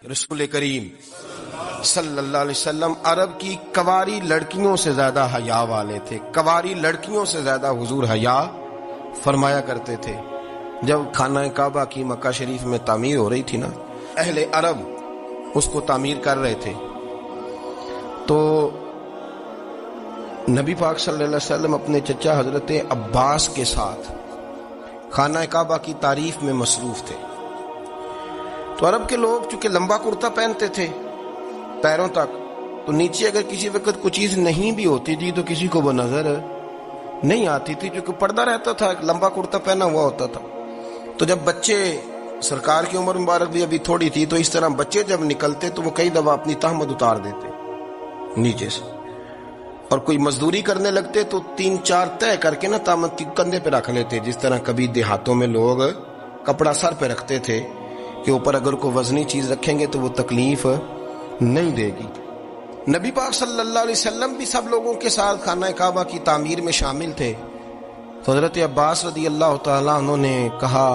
رسول کریم صلی اللہ علیہ وسلم عرب کی کواری لڑکیوں سے زیادہ حیا والے تھے. کواری لڑکیوں سے زیادہ حضور حیا فرمایا کرتے تھے. جب خانہ کعبہ کی مکہ شریف میں تعمیر ہو رہی تھی نا، اہل عرب اس کو تعمیر کر رہے تھے، تو نبی پاک صلی اللہ علیہ وسلم اپنے چچا حضرت عباس کے ساتھ خانہ کعبہ کی تعریف میں مصروف تھے. تو عرب کے لوگ چونکہ لمبا کرتا پہنتے تھے پیروں تک، تو نیچے اگر کسی وقت کوئی چیز نہیں بھی ہوتی تھی تو کسی کو وہ نظر نہیں آتی تھی، کیونکہ پردہ رہتا تھا، لمبا کرتا پہنا ہوا ہوتا تھا. تو جب بچے، سرکار کی عمر مبارک بھی ابھی تھوڑی تھی، تو اس طرح بچے جب نکلتے تو وہ کئی دفعہ اپنی تہمت اتار دیتے نیچے سے، اور کوئی مزدوری کرنے لگتے تو 3-4 طے کر کے نا تہمت کی کندھے پہ رکھ لیتے. جس طرح کبھی دیہاتوں میں لوگ کپڑا سر پہ رکھتے تھے کہ اوپر اگر کوئی وزنی چیز رکھیں گے تو وہ تکلیف نہیں دے گی. نبی پاک صلی اللہ علیہ وسلم بھی سب لوگوں کے ساتھ خانہ کعبہ کی تعمیر میں شامل تھے. تو حضرت عباس رضی اللہ تعالیٰ عنہ نے کہا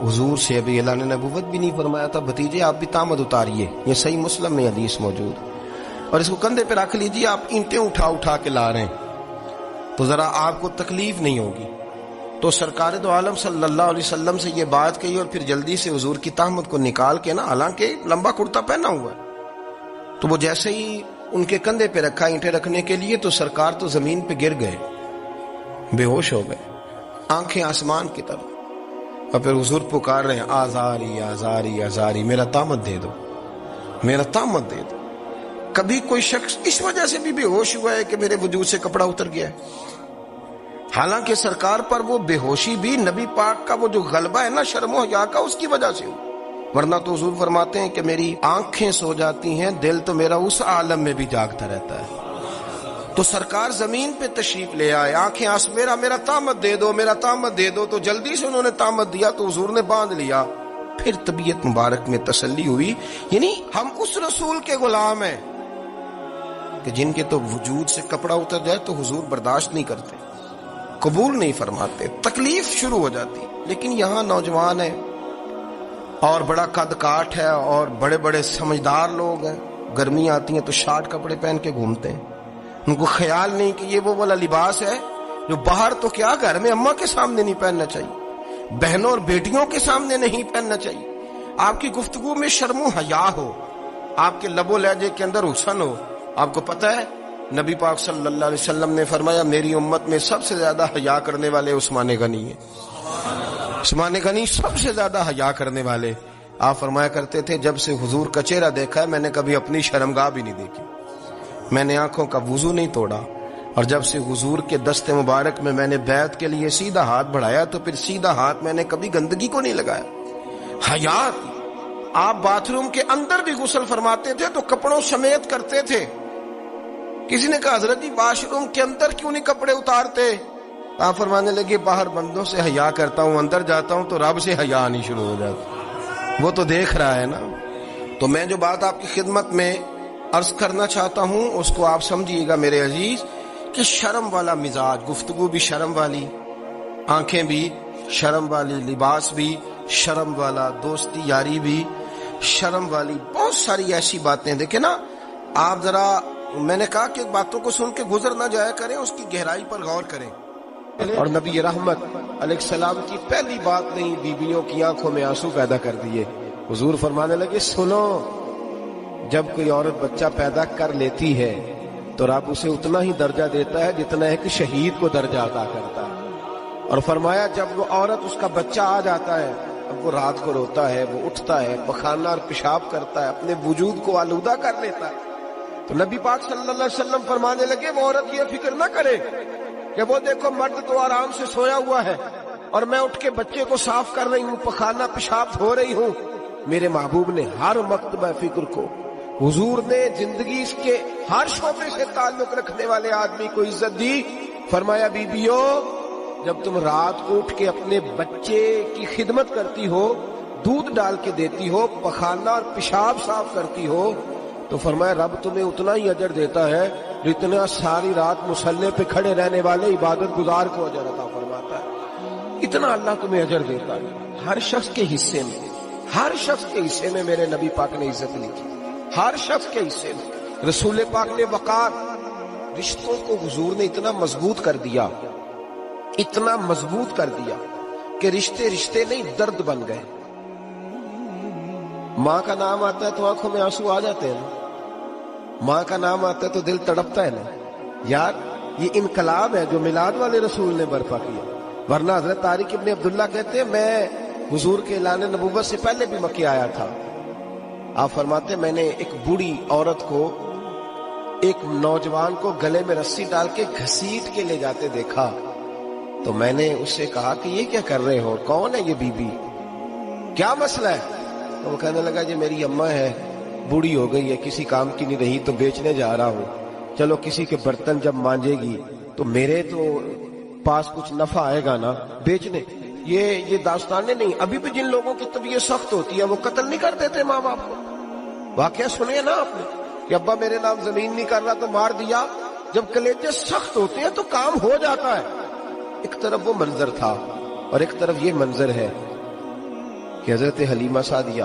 حضور سے، ابھی اللہ نے نبوت بھی نہیں فرمایا تھا، بھتیجے آپ بھی تہمت اتاریے، یہ صحیح مسلم میں حدیث موجود، اور اس کو کندھے پہ رکھ لیجیے، آپ اینٹیں اٹھا اٹھا کے لا رہے ہیں تو ذرا آپ کو تکلیف نہیں ہوگی. تو سرکار دو عالم صلی اللہ علیہ وسلم سے یہ بات کہی، اور پھر جلدی سے حضور کی تہمت کو نکال کے نا، حالانکہ لمبا کرتا پہنا ہوا ہے، تو وہ جیسے ہی ان کے کندھے پہ رکھا اینٹیں رکھنے کے لیے، تو سرکار تو زمین پہ گر گئے، بے ہوش ہو گئے، آنکھیں آسمان کی طرف، اور پھر حضور پکار رہے ہیں آزاری آزاری آزاری، میرا تہمت دے دو، میرا تہمت دے دو. کبھی کوئی شخص اس وجہ سے بھی بے ہوش ہوا ہے کہ میرے وجود سے کپڑا اتر گیا ہے؟ حالانکہ سرکار پر وہ بے ہوشی بھی نبی پاک کا وہ جو غلبہ ہے نا شرم و حیا کا، اس کی وجہ سے ہو، ورنہ تو حضور فرماتے ہیں کہ میری آنکھیں سو جاتی ہیں، دل تو میرا اس عالم میں بھی جاگتا رہتا ہے. تو سرکار زمین پہ تشریف لے آئے، آنکھیں میرا تہمت دے دو، میرا تہمت دے دو. تو جلدی سے انہوں نے تہمت دیا تو حضور نے باندھ لیا. پھر طبیعت مبارک میں تسلی ہوئی، یعنی ہم اس رسول کے غلام ہیں کہ جن کے تو وجود سے کپڑا اتر جائے تو حضور برداشت نہیں کرتے، قبول نہیں فرماتے، تکلیف شروع ہو جاتی. لیکن یہاں نوجوان ہیں اور بڑا قد کاٹ ہے اور بڑے بڑے سمجھدار لوگ ہیں، گرمی آتی ہیں تو شارٹ کپڑے پہن کے گھومتے ہیں. ان کو خیال نہیں کہ یہ وہ والا لباس ہے جو باہر تو کیا گھر میں اماں کے سامنے نہیں پہننا چاہیے، بہنوں اور بیٹیوں کے سامنے نہیں پہننا چاہیے. آپ کی گفتگو میں شرم و حیا ہو، آپ کے لب و لہجے کے اندر حسن ہو. آپ کو پتہ ہے نبی پاک صلی اللہ علیہ وسلم نے فرمایا میری امت میں سب سے زیادہ حیا کرنے والے عثمان غنی ہیں. عثمان غنی سب سے زیادہ حیا کرنے والے. آپ فرمایا کرتے تھے جب سے حضور کا چہرہ دیکھا ہے میں نے کبھی اپنی شرمگاہ بھی نہیں دیکھی، میں نے آنکھوں کا وضو نہیں توڑا، اور جب سے حضور کے دست مبارک میں نے بیعت کے لیے سیدھا ہاتھ بڑھایا تو پھر سیدھا ہاتھ میں نے کبھی گندگی کو نہیں لگایا. حیا. آپ باتھ روم کے اندر بھی غسل فرماتے تھے تو کپڑوں سمیت کرتے تھے. کسی نے کہا حضرت جی واش روم کے اندر کیوں نہیں کپڑے اتارتے؟ آپ فرمانے لگے باہر بندوں سے حیا کرتا ہوں، اندر جاتا ہوں تو رب سے حیا آنی شروع ہو جاتی، وہ تو دیکھ رہا ہے نا. تو میں جو بات آپ کی خدمت میں عرض کرنا چاہتا ہوں اس کو آپ سمجھیے گا میرے عزیز، کہ شرم والا مزاج، گفتگو بھی شرم والی، آنکھیں بھی شرم والی، لباس بھی شرم والا، دوستی یاری بھی شرم والی، بہت ساری ایسی باتیں. دیکھیں نا آپ ذرا، میں نے کہا کہ باتوں کو سن کے گزر نہ جایا کریں، اس کی گہرائی پر غور کریں. اور نبی رحمت علیہ السلام کی پہلی بات نہیں بیویوں کی آنکھوں میں آنسو پیدا کر دیے. حضور فرمانے لگے سنو، جب کوئی عورت بچہ پیدا کر لیتی ہے تو رب اسے اتنا ہی درجہ دیتا ہے جتنا ایک شہید کو درجہ عطا کرتا ہے. اور فرمایا جب وہ عورت، اس کا بچہ آ جاتا ہے، اب وہ رات کو روتا ہے، وہ اٹھتا ہے، پخانہ اور پیشاب کرتا ہے، اپنے وجود کو آلودہ کر لیتا ہے. تو نبی پاک صلی اللہ علیہ وسلم فرمانے لگے وہ عورت یہ فکر نہ کرے کہ وہ دیکھو مرد تو آرام سے سویا ہوا ہے اور میں اٹھ کے بچے کو صاف کر رہی ہوں، پخانہ پیشاب دھو رہی ہوں. میرے محبوب نے ہر مکتبہ فکر کو، حضور نے زندگی اس کے ہر شعبے سے تعلق رکھنے والے آدمی کو عزت دی. فرمایا بیبیو جب تم رات کو اٹھ کے اپنے بچے کی خدمت کرتی ہو، دودھ ڈال کے دیتی ہو، پخانہ اور پیشاب صاف کرتی ہو، تو فرمایا رب تمہیں اتنا ہی اجر دیتا ہے جتنا ساری رات مصلی پہ کھڑے رہنے والے عبادت گزار کو اجر عطا فرماتا ہے. اتنا اللہ تمہیں اجر دیتا ہے. ہر شخص کے حصے میں، ہر شخص کے حصے میں میرے نبی پاک نے عزت لکھی، ہر شخص کے حصے میں رسول پاک نے وقار، رشتوں کو حضور نے اتنا مضبوط کر دیا، اتنا مضبوط کر دیا کہ رشتے رشتے نہیں درد بن گئے۔ ماں کا نام آتا ہے تو آنکھوں میں آنسو آ جاتے ہیں نا، ماں کا نام آتا ہے تو دل تڑپتا ہے نا یار۔ یہ انقلاب ہے جو میلاد والے رسول نے برپا کیا، ورنہ حضرت طارق ابن عبداللہ کہتے ہیں میں حضور کے اعلان نبوت سے پہلے بھی مکے آیا تھا۔ آپ فرماتے ہیں میں نے ایک بوڑھی عورت کو، ایک نوجوان کو گلے میں رسی ڈال کے گھسیٹ کے لے جاتے دیکھا، تو میں نے اس سے کہا کہ یہ کیا کر رہے ہو، کون ہے یہ بی بی، کیا مسئلہ ہے؟ تو وہ کہنے لگا جی میری اماں ہے، بوڑھی ہو گئی ہے، کسی کام کی نہیں رہی تو بیچنے جا رہا ہوں، چلو کسی کے برتن جب مانجے گی تو میرے تو پاس کچھ نفع آئے گا نا بیچنے۔ یہ داستانیں نہیں، ابھی بھی جن لوگوں کی طبیعت سخت ہوتی ہے وہ قتل نہیں کر دیتے ماں باپ کو۔ واقعہ سنیے نا آپ نے کہ ابا میرے نام زمین نہیں کر رہا تو مار دیا۔ جب کلیجے سخت ہوتے ہیں تو کام ہو جاتا ہے۔ ایک طرف وہ منظر تھا اور ایک طرف یہ منظر ہے کہ حضرت حلیمہ سعدیہ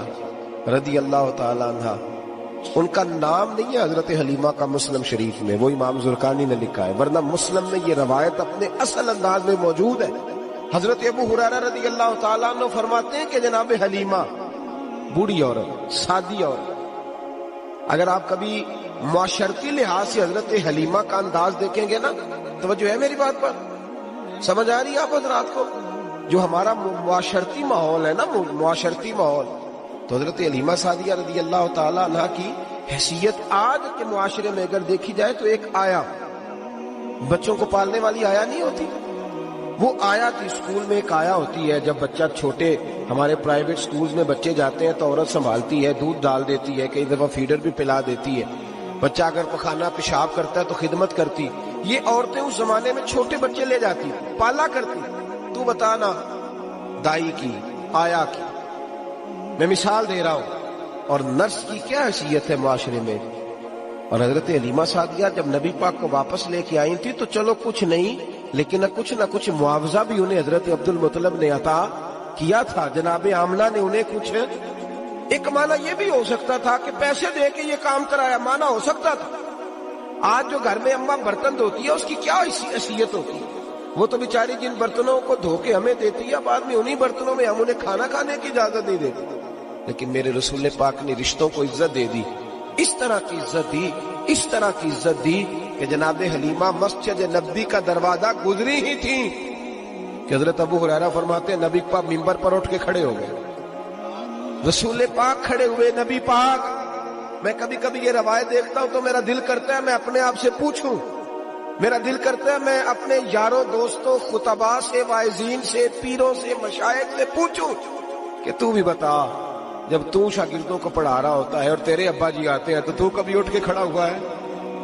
رضی اللہ تعالی عنہ، ان کا نام نہیں ہے حضرت حلیمہ کا مسلم شریف میں، وہ امام زرقانی نے لکھا ہے، ورنہ مسلم میں یہ روایت اپنے اصل انداز میں موجود ہے۔ حضرت ابو ہریرہ رضی اللہ تعالیٰ عنہ فرماتے ہیں کہ جناب حلیمہ بوڑھی عورت، سادی عورت، اگر آپ کبھی معاشرتی لحاظ سے حضرت حلیمہ کا انداز دیکھیں گے نا، توجہ ہے میری بات پر، سمجھ آ رہی ہے آپ حضرات کو؟ جو ہمارا معاشرتی ماحول ہے نا، معاشرتی ماحول، تو حضرت حلیمہ سعدیہ رضی اللہ تعالیٰ عنہ کی حیثیت آج کے معاشرے میں اگر دیکھی جائے تو ایک آیا، بچوں کو پالنے والی آیا نہیں ہوتی، وہ آیا تھی۔ اسکول میں ایک آیا ہوتی ہے، جب بچہ چھوٹے ہمارے پرائیویٹ سکولز میں بچے جاتے ہیں تو عورت سنبھالتی ہے، دودھ ڈال دیتی ہے، کئی دفعہ فیڈر بھی پلا دیتی ہے، بچہ اگر پخانہ پیشاب کرتا ہے تو خدمت کرتی۔ یہ عورتیں اس زمانے میں چھوٹے بچے لے جاتی، پالا کرتی۔ تو بتانا دائی کی، آیا کی، میں مثال دے رہا ہوں، اور نرس کی کیا حیثیت ہے معاشرے میں۔ اور حضرت حلیمہ سعدیہ جب نبی پاک کو واپس لے کے آئی تھی تو چلو کچھ نہیں، لیکن نہ کچھ معاوضہ بھی انہیں حضرت عبد المطلب نے عطا کیا تھا، جناب آمنہ نے انہیں کچھ، ایک معنی یہ بھی ہو سکتا تھا کہ پیسے دے کے یہ کام کرایا، معنی ہو سکتا تھا۔ آج جو گھر میں اماں برتن دھوتی ہے اس کی کیا حیثیت ہوتی ہے؟ وہ تو بیچاری جن برتنوں کو دھو کے ہمیں دیتی ہے، بعد میں انہی برتنوں میں ہم انہیں کھانا کھانے کی اجازت نہیں دیتے، لیکن میرے رسول پاک نے رشتوں کو عزت دے دی، اس طرح کی عزت دی، اس طرح کی عزت دی کہ جناب حلیمہ مسجد نبی کا دروازہ گزری ہی تھی کہ حضرت ابو ہریرہ فرماتے ہیں نبی پاک ممبر پر اٹھ کے کھڑے ہو گئے، رسول پاک کھڑے ہوئے، نبی پاک۔ میں کبھی کبھی یہ روایت دیکھتا ہوں تو میرا دل کرتا ہے میں اپنے آپ سے پوچھوں، میرا دل کرتا ہے میں اپنے یاروں دوستوں خطباء سے، واعظین سے، پیروں سے، مشائخ سے پوچھوں کہ تو بھی بتا، جب تو شاگردوں کو پڑھا رہا ہوتا ہے اور تیرے ابا جی آتے ہیں تو کبھی اٹھ کے کھڑا ہوا ہے؟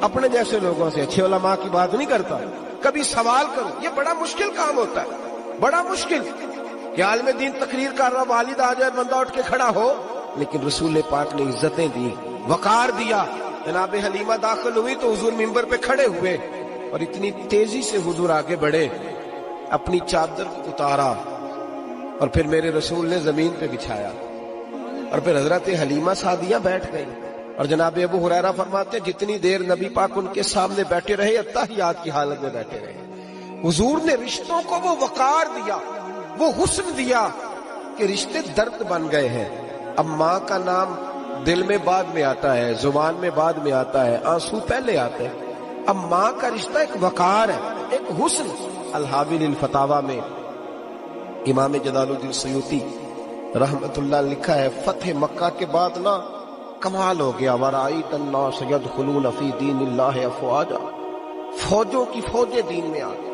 اپنے جیسے لوگوں سے، اچھے علماء کی بات نہیں کرتا، کبھی سوال کرو۔ یہ بڑا مشکل کام ہوتا ہے، بڑا مشکل کہ عالم دین تقریر کر رہا، والد آ جائے، بندہ اٹھ کے کھڑا ہو، لیکن رسول پاک نے عزتیں دی، وقار دیا۔ جناب حلیمہ داخل ہوئی تو حضور ممبر پہ کھڑے ہوئے اور اتنی تیزی سے حضور آگے بڑھے، اپنی چادر کو اتارا اور پھر میرے رسول نے زمین پہ بچھایا، اور پھر حضرت حلیمہ سعدیہ بیٹھ گئی۔ اور جناب ابو ہریرہ فرماتے ہیں جتنی دیر نبی پاک ان کے سامنے بیٹھے رہے، اتحیات کی حالت میں بیٹھے رہے۔ حضور نے رشتوں کو وہ وقار دیا، وہ حسن دیا کہ رشتے درد بن گئے ہیں۔ اب ماں کا نام دل میں بعد میں آتا ہے، زبان میں بعد میں آتا ہے، آنسو پہلے آتے ہیں۔ اب ماں کا رشتہ ایک وقار ہے، ایک حسن۔ الحاوی للفتاوی میں امام جلال الدین سیوطی رحمت اللہ لکھا ہے، فتح مکہ کے بعد نا کمال ہو گیا، وَرَأَيْتَ النَّاسَ يَدْخُلُونَ فِي دِينِ اللَّهِ أَفْوَاجًا، فوجوں کی فوجیں دین میں آ گئی۔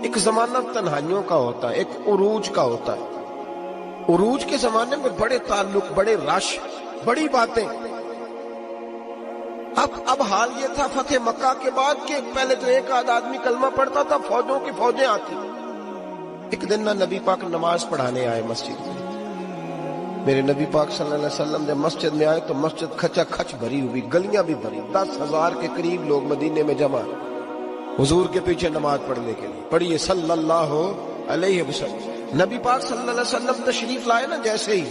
ایک زمانہ تنہائیوں کا ہوتا ہے، ایک عروج کا ہوتا ہے۔ عروج کے زمانے میں بڑے تعلق، بڑے رش، بڑی باتیں۔ اب حال یہ تھا فتح مکہ کے بعد کہ پہلے تو ایک آدھ آدمی کلمہ پڑھتا تھا، فوجوں کی فوجیں آتی۔ ایک دن نہ نبی پاک نماز پڑھانے آئے مسجد میں، میرے نبی پاک صلی اللہ علیہ وسلم جب مسجد میں آئے تو مسجد کھچا کھچ بھری ہوئی، گلیاں بھی بھری، 10,000 کے قریب لوگ مدینے میں جمع حضور کے پیچھے نماز پڑھنے کے لیے۔ پڑھیے صلی اللہ علیہ وسلم۔ نبی پاک صلی اللہ علیہ وسلم تشریف لائے نا، جیسے ہی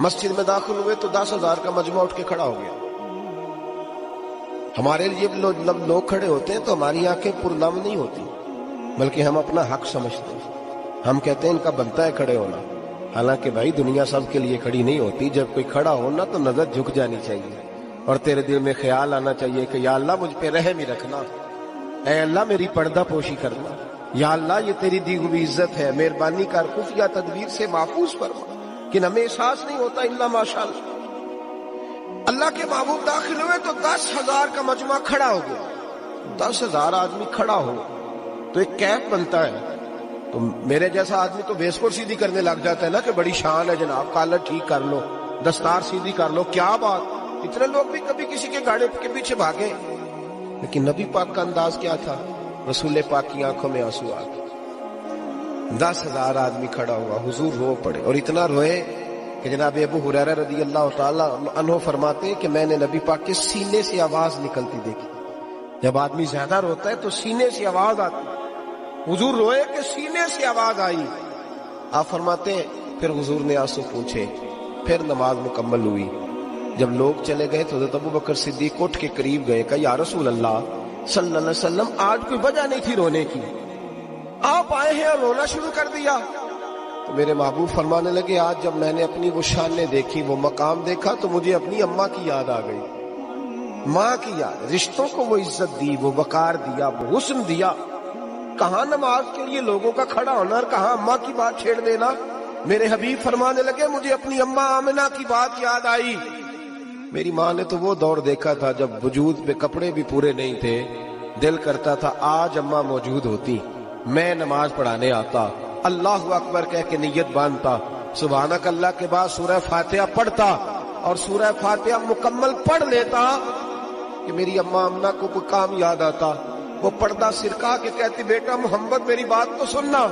مسجد میں داخل ہوئے تو 10,000 کا مجمع اٹھ کے کھڑا ہو گیا۔ ہمارے لیے لوگ کھڑے ہوتے ہیں تو ہماری آنکھیں پرنم نہیں ہوتی، بلکہ ہم اپنا حق سمجھتے ہیں۔ ہم کہتے ہیں ان کا بنتا ہے کھڑے ہونا، حالانکہ بھائی دنیا سب کے لیے کھڑی نہیں ہوتی۔ جب کوئی کھڑا ہونا تو نظر جھک جانی چاہیے، اور تیرے دل میں خیال آنا چاہیے کہ یا اللہ مجھ پہ رحم ہی رکھنا، اے اللہ میری پردہ پوشی کرنا، یا اللہ یہ تیری دی ہوئی عزت ہے، مہربانی کر خفیہ تدبیر سے محفوظ فرما۔ کہ ہمیں احساس نہیں ہوتا الا ماشاءاللہ۔ اللہ کے محبوب داخل ہوئے تو 10,000 کا مجمع کھڑا ہو گیا۔ 10,000 آدمی کھڑا ہو تو ایک کیف بنتا ہے، تو میرے جیسا آدمی تو بیس پر سیدھی کرنے لگ جاتا ہے نا کہ بڑی شان ہے جناب، کالر ٹھیک کر لو، دستار سیدھی کر لو، کیا بات۔ اتنے لوگ بھی کبھی کسی کے گاڑی کے پیچھے بھاگے، لیکن نبی پاک کا انداز کیا تھا؟ رسول پاک کی آنکھوں میں آنسو آ گئے۔ 10,000 آدمی کھڑا ہوا، حضور رو پڑے، اور اتنا روئے کہ جناب ابو ہریرہ رضی اللہ تعالی عنہ فرماتے ہیں کہ میں نے نبی پاک کے سینے سے آواز نکلتی دیکھی۔ جب آدمی زیادہ روتا ہے تو سینے سے آواز آتی، حضور روئے کہ سینے سے آواز آئی۔ آپ فرماتے ہیں پھر حضور نے آنسو پوچھے، پھر نماز مکمل ہوئی۔ جب لوگ چلے گئے تو حضرت ابوبکر صدیق اٹھ کے قریب گئے، کہا یا رسول اللہ صلی اللہ علیہ وسلم آج کوئی وجہ نہیں تھی رونے کی، آپ آئے ہیں اور رونا شروع کر دیا۔ تو میرے محبوب فرمانے لگے آج جب میں نے اپنی وہ شانیں دیکھی، وہ مقام دیکھا، تو مجھے اپنی اماں کی یاد آ گئی، ماں کی یاد۔ رشتوں کو وہ عزت دی، وہ وقار دیا، وہ حسن دیا۔ کہاں نماز کے لیے لوگوں کا کھڑا ہونا اور کہاں اماں کی بات چھیڑ دینا۔ میرے حبیب فرمانے لگے مجھے اپنی اماں آمنہ کی بات یاد آئی۔ میری ماں نے تو وہ دور دیکھا تھا جب وجود پہ کپڑے بھی پورے نہیں تھے، دل کرتا تھا آج اماں موجود ہوتی، میں نماز پڑھانے آتا، اللہ اکبر کہہ کے نیت باندھتا، سبحانک اللہ کے بعد سورہ فاتحہ پڑھتا، اور سورہ فاتحہ مکمل پڑھ لیتا کہ میری اماں آمنہ کو کوئی کام یاد آتا، وہ پردہ سرکا کے کہتی بیٹا محمد میری بات تو سننا،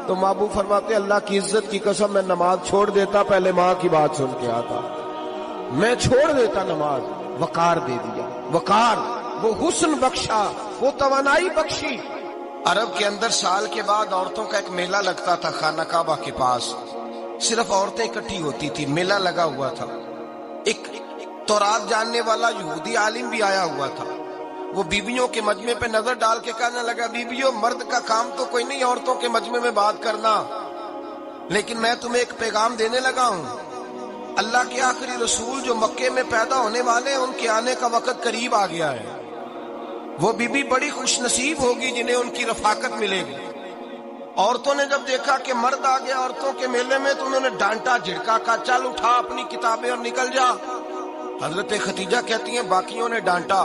تو محبوب فرماتے اللہ کی عزت کی قسم میں نماز چھوڑ دیتا، پہلے ماں کی بات سن کے آتا، میں چھوڑ دیتا نماز۔ وقار دے دیا، وقار، وہ حسن بخشا، وہ توانائی بخشی۔ عرب کے اندر سال کے بعد عورتوں کا ایک میلہ لگتا تھا خانہ کعبہ کے پاس، صرف عورتیں اکٹھی ہوتی تھی، میلہ لگا ہوا تھا۔ ایک تورات جاننے والا یہودی عالم بھی آیا ہوا تھا، وہ بیویوں کے مجمع پہ نظر ڈال کے کہنے لگا بیویوں مرد کا کام تو کوئی نہیں عورتوں کے مجمع میں بات کرنا، لیکن میں تمہیں ایک پیغام دینے لگا ہوں، اللہ کے آخری رسول جو مکے میں پیدا ہونے والے ہیں ان کے آنے کا وقت قریب آ گیا ہے، وہ بیوی بڑی خوش نصیب ہوگی جنہیں ان کی رفاقت ملے گی۔ عورتوں نے جب دیکھا کہ مرد آ گیا عورتوں کے میلے میں تو انہوں نے ڈانٹا جھڑکا، کہا چل اٹھا اپنی کتابیں اور نکل جا۔ حضرت خدیجہ کہتی ہیں باقیوں نے ڈانٹا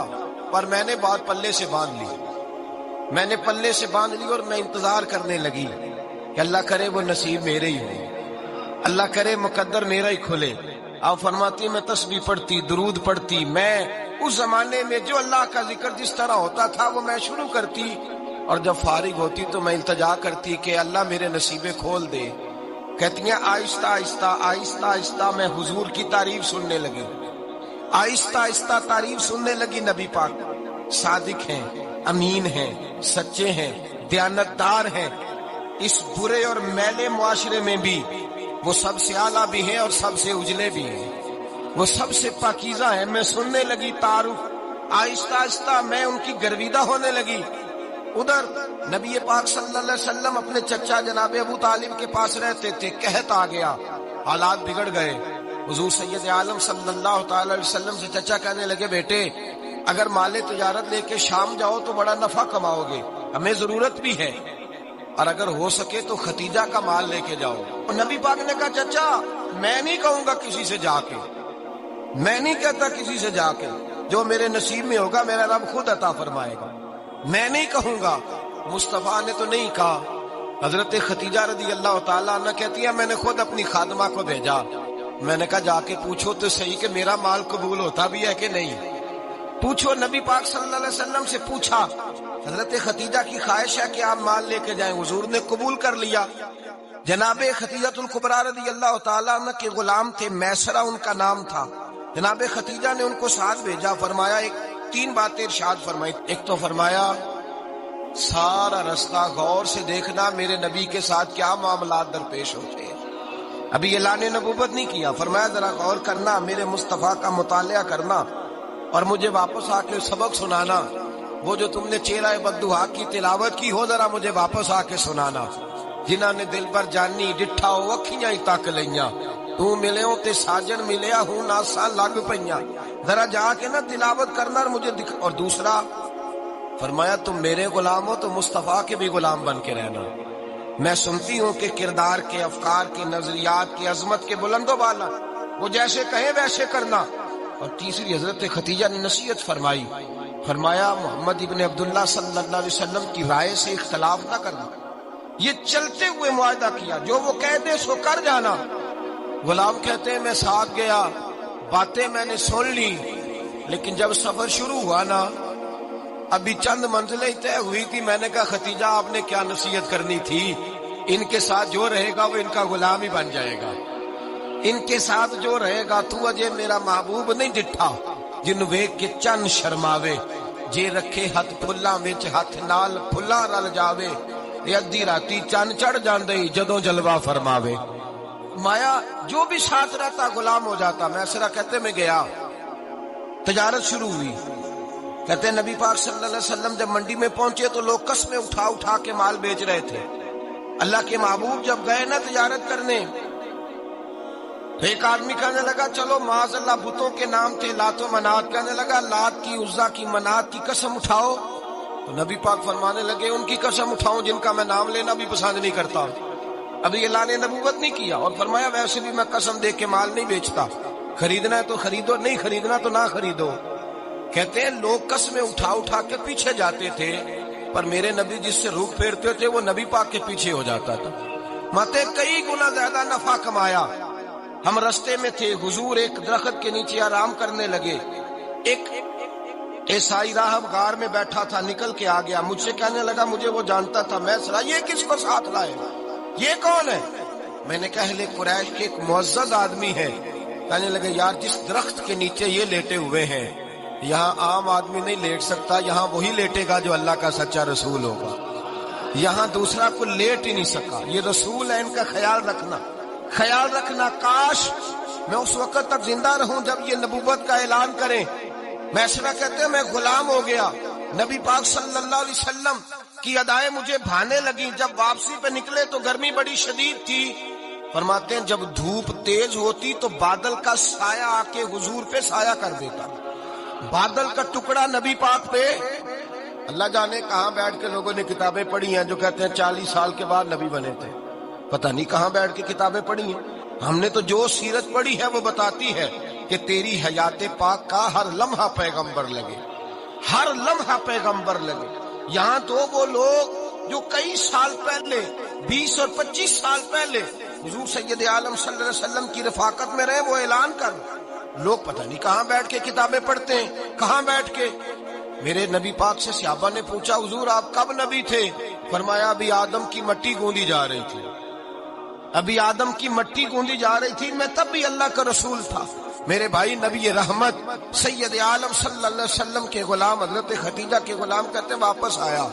پر میں نے بات پلے سے باندھ لی، میں نے پلے سے باندھ لی اور میں انتظار کرنے لگی کہ اللہ کرے وہ نصیب میرے ہی ہو، اللہ کرے مقدر میرا ہی کھلے۔ آپ فرماتی میں تسبیح پڑھتی، درود پڑھتی، میں اس زمانے میں جو اللہ کا ذکر جس طرح ہوتا تھا وہ میں شروع کرتی، اور جب فارغ ہوتی تو میں التجا کرتی کہ اللہ میرے نصیبیں کھول دے۔ کہتی ہیں آہستہ آہستہ آہستہ آہستہ میں حضور کی تعریف سننے لگی، آہستہ آہستہ تعریف سننے لگی۔ نبی پاک صادق ہیں، امین ہیں، سچے ہیں، دیانتدار ہیں، اس برے اور میلے معاشرے میں بھی وہ سب سے اعلیٰ بھی ہیں اور سب سے اجلے بھی ہیں، وہ سب سے پاکیزہ ہیں۔ میں سننے لگی تعارف، آہستہ آہستہ میں ان کی گرویدہ ہونے لگی۔ ادھر نبی پاک صلی اللہ علیہ وسلم اپنے چچا جناب ابو طالب کے پاس رہتے تھے، قحط آ گیا، حالات بگڑ گئے۔ حضور سید عالم صلی اللہ تعالی علیہ وسلم سے چچا کہنے لگے بیٹے اگر مال تجارت لے کے شام جاؤ تو بڑا نفع کماؤ گے، ہمیں ضرورت بھی ہے، اور اگر ہو سکے تو ختیجہ کا مال لے کے جاؤ۔ اور نبی پاک نے کہا چچا میں نہیں کہوں گا کسی سے جا کے، میں نہیں کہتا کسی سے جا کے، جو میرے نصیب میں ہوگا میرا رب خود عطا فرمائے گا، میں نہیں کہوں گا۔ مصطفیٰ نے تو نہیں کہا۔ حضرت ختیجہ رضی اللہ تعالیٰ عنہ کہتی ہے میں نے خود اپنی خادمہ کو بھیجا، میں نے کہا جا کے پوچھو تو صحیح کہ میرا مال قبول ہوتا بھی ہے کہ نہیں، پوچھو۔ نبی پاک صلی اللہ علیہ وسلم سے پوچھا، حضرت ختیجہ کی خواہش ہے کہ آپ مال لے کے جائیں، حضور نے قبول کر لیا۔ جناب ختیجہ الکبریٰ رضی اللہ تعالیٰ عنہ کے غلام تھے، میسرہ ان کا نام تھا۔ جناب ختیجہ نے ان کو ساتھ بھیجا، فرمایا ایک 3 باتیں ارشاد فرمائی۔ ایک تو فرمایا سارا رستہ غور سے دیکھنا میرے نبی کے ساتھ کیا معاملات درپیش ہوتے ہیں. ابھی اعلان نبوت نہیں کیا. فرمایا ذرا غور کرنا، میرے مصطفیٰ کا مطالعہ کرنا اور مجھے واپس آ کے سبق سنانا. وہ جو تم نے چہرہ بددعا کی تلاوت کی ہو ذرا مجھے واپس آ کے سنانا. جنہاں نے دل پر جانی ڈٹھا ہو اکھیاں ہی تک لئیاں، تو ملے ہو تے ساجن ملیا ہوں ناساں لگ پئیاں. ذرا جا کے نا تلاوت کرنا اور مجھے دکھ. اور دوسرا فرمایا تم میرے غلام ہو تو مصطفیٰ کے بھی غلام بن کے رہنا. میں سنتی ہوں کہ کردار کے، افکار کے، نظریات کی عظمت کے بلند و بالا، وہ جیسے کہیں ویسے کرنا. اور تیسری حضرت خدیجہ نے نصیحت فرمائی. فرمایا محمد ابن عبداللہ صلی اللہ علیہ وسلم کی رائے سے اختلاف نہ کرنا. یہ چلتے ہوئے معاہدہ کیا، جو وہ کہہ دے سو کر جانا. غلام کہتے ہیں میں ساتھ گیا، باتیں میں نے سن لی، لیکن جب سفر شروع ہوا نا ابھی چند منزلیں طے ہوئی تھی. میں نے کہا خدیجہ آپ نے کیا نصیحت کرنی تھی، ان کے ساتھ جو رہے گا وہ ان کا غلام ہی بن جائے گا. ان کے ساتھ جو رہے گا تو اجے میرا محبوب نہیں ڈٹھا جن ویکھ کے چن شرماوے. جے رکھے ہاتھ پھلاں وچ ہاتھ نال پھلاں رل جاوے، ادھی راتی چن چڑھ جاندے جدوں جلوہ فرماوے. مایا جو بھی ساتھ رہتا غلام ہو جاتا. میں سرا کہتے میں گیا، تجارت شروع ہوئی. کہتے ہیں نبی پاک صلی اللہ علیہ وسلم جب منڈی میں پہنچے تو لوگ قسمیں اٹھا اٹھا کے مال بیچ رہے تھے. اللہ کے محبوب جب گئے نا تجارت کرنے تو ایک آدمی کہنے لگا چلو معاذ اللہ بتوں کے نام تھے لات و منات، کہنے لگا لات کی، عزا کی، منات کی قسم اٹھاؤ. تو نبی پاک فرمانے لگے ان کی قسم اٹھاؤں جن کا میں نام لینا بھی پسند نہیں کرتا. ابھی اعلان نبوت نہیں کیا. اور فرمایا ویسے بھی میں قسم دے کے مال نہیں بیچتا، خریدنا ہے تو خریدو، نہیں خریدنا تو نہ خریدو. کہتے ہیں لوگ قسمیں اٹھا اٹھا کے پیچھے جاتے تھے، پر میرے نبی جس سے روح پھیرتے تھے وہ نبی پاک کے پیچھے ہو جاتا تھا. ماتے کئی گنا زیادہ نفع کمایا. ہم رستے میں تھے، حضور ایک درخت کے نیچے آرام کرنے لگے. ایک عیسائی راہب غار میں بیٹھا تھا، نکل کے آ گیا. مجھ سے کہنے لگا مجھے وہ جانتا تھا. میں سنا یہ کس کو ساتھ لائے، یہ کون ہے؟ میں نے کہا اہل قریش کے ایک معزز آدمی ہے. کہنے لگے یار جس درخت کے نیچے یہ لیٹے ہوئے ہیں یہاں عام آدمی نہیں لیٹ سکتا، یہاں وہی لیٹے گا جو اللہ کا سچا رسول ہوگا. یہاں دوسرا کوئی لیٹ ہی نہیں سکا. یہ رسول ہے، ان کا خیال رکھنا، خیال رکھنا. کاش میں اس وقت تک زندہ رہوں جب یہ نبوت کا اعلان کریں. میں ایسا کہتے ہیں میں غلام ہو گیا. نبی پاک صلی اللہ علیہ وسلم کی ادائیں مجھے بھانے لگی. جب واپسی پہ نکلے تو گرمی بڑی شدید تھی. فرماتے ہیں جب دھوپ تیز ہوتی تو بادل کا سایہ آ کے حضور پہ سایہ کر دیتا. بادل کا ٹکڑا نبی پاک پہ. اللہ جانے کہاں بیٹھ کے لوگوں نے کتابیں پڑھی ہیں جو کہتے ہیں 40 سال کے بعد نبی بنے تھے. پتہ نہیں کہاں بیٹھ کے کتابیں پڑھی ہیں. ہم نے تو جو سیرت پڑھی ہے وہ بتاتی ہے کہ تیری حیات پاک کا ہر لمحہ پیغمبر لگے، ہر لمحہ پیغمبر لگے. یہاں تو وہ لوگ جو کئی سال پہلے 20 اور 25 سال پہلے حضور سید عالم صلی اللہ علیہ وسلم کی رفاقت میں رہے وہ اعلان کر. لوگ پتہ نہیں کہاں بیٹھ کے کتابیں پڑھتے ہیں، کہاں بیٹھ کے. میرے نبی پاک سے صحابہ نے پوچھا حضور آپ کب نبی تھے؟ فرمایا ابھی آدم کی مٹی گوندی جا رہی تھی، ابھی آدم کی مٹی گوندی جا رہی تھی، میں تب بھی اللہ کا رسول تھا. میرے بھائی نبی رحمت سید عالم صلی اللہ علیہ وسلم کے غلام حضرت خدیجہ کے غلام کہتے واپس آیا.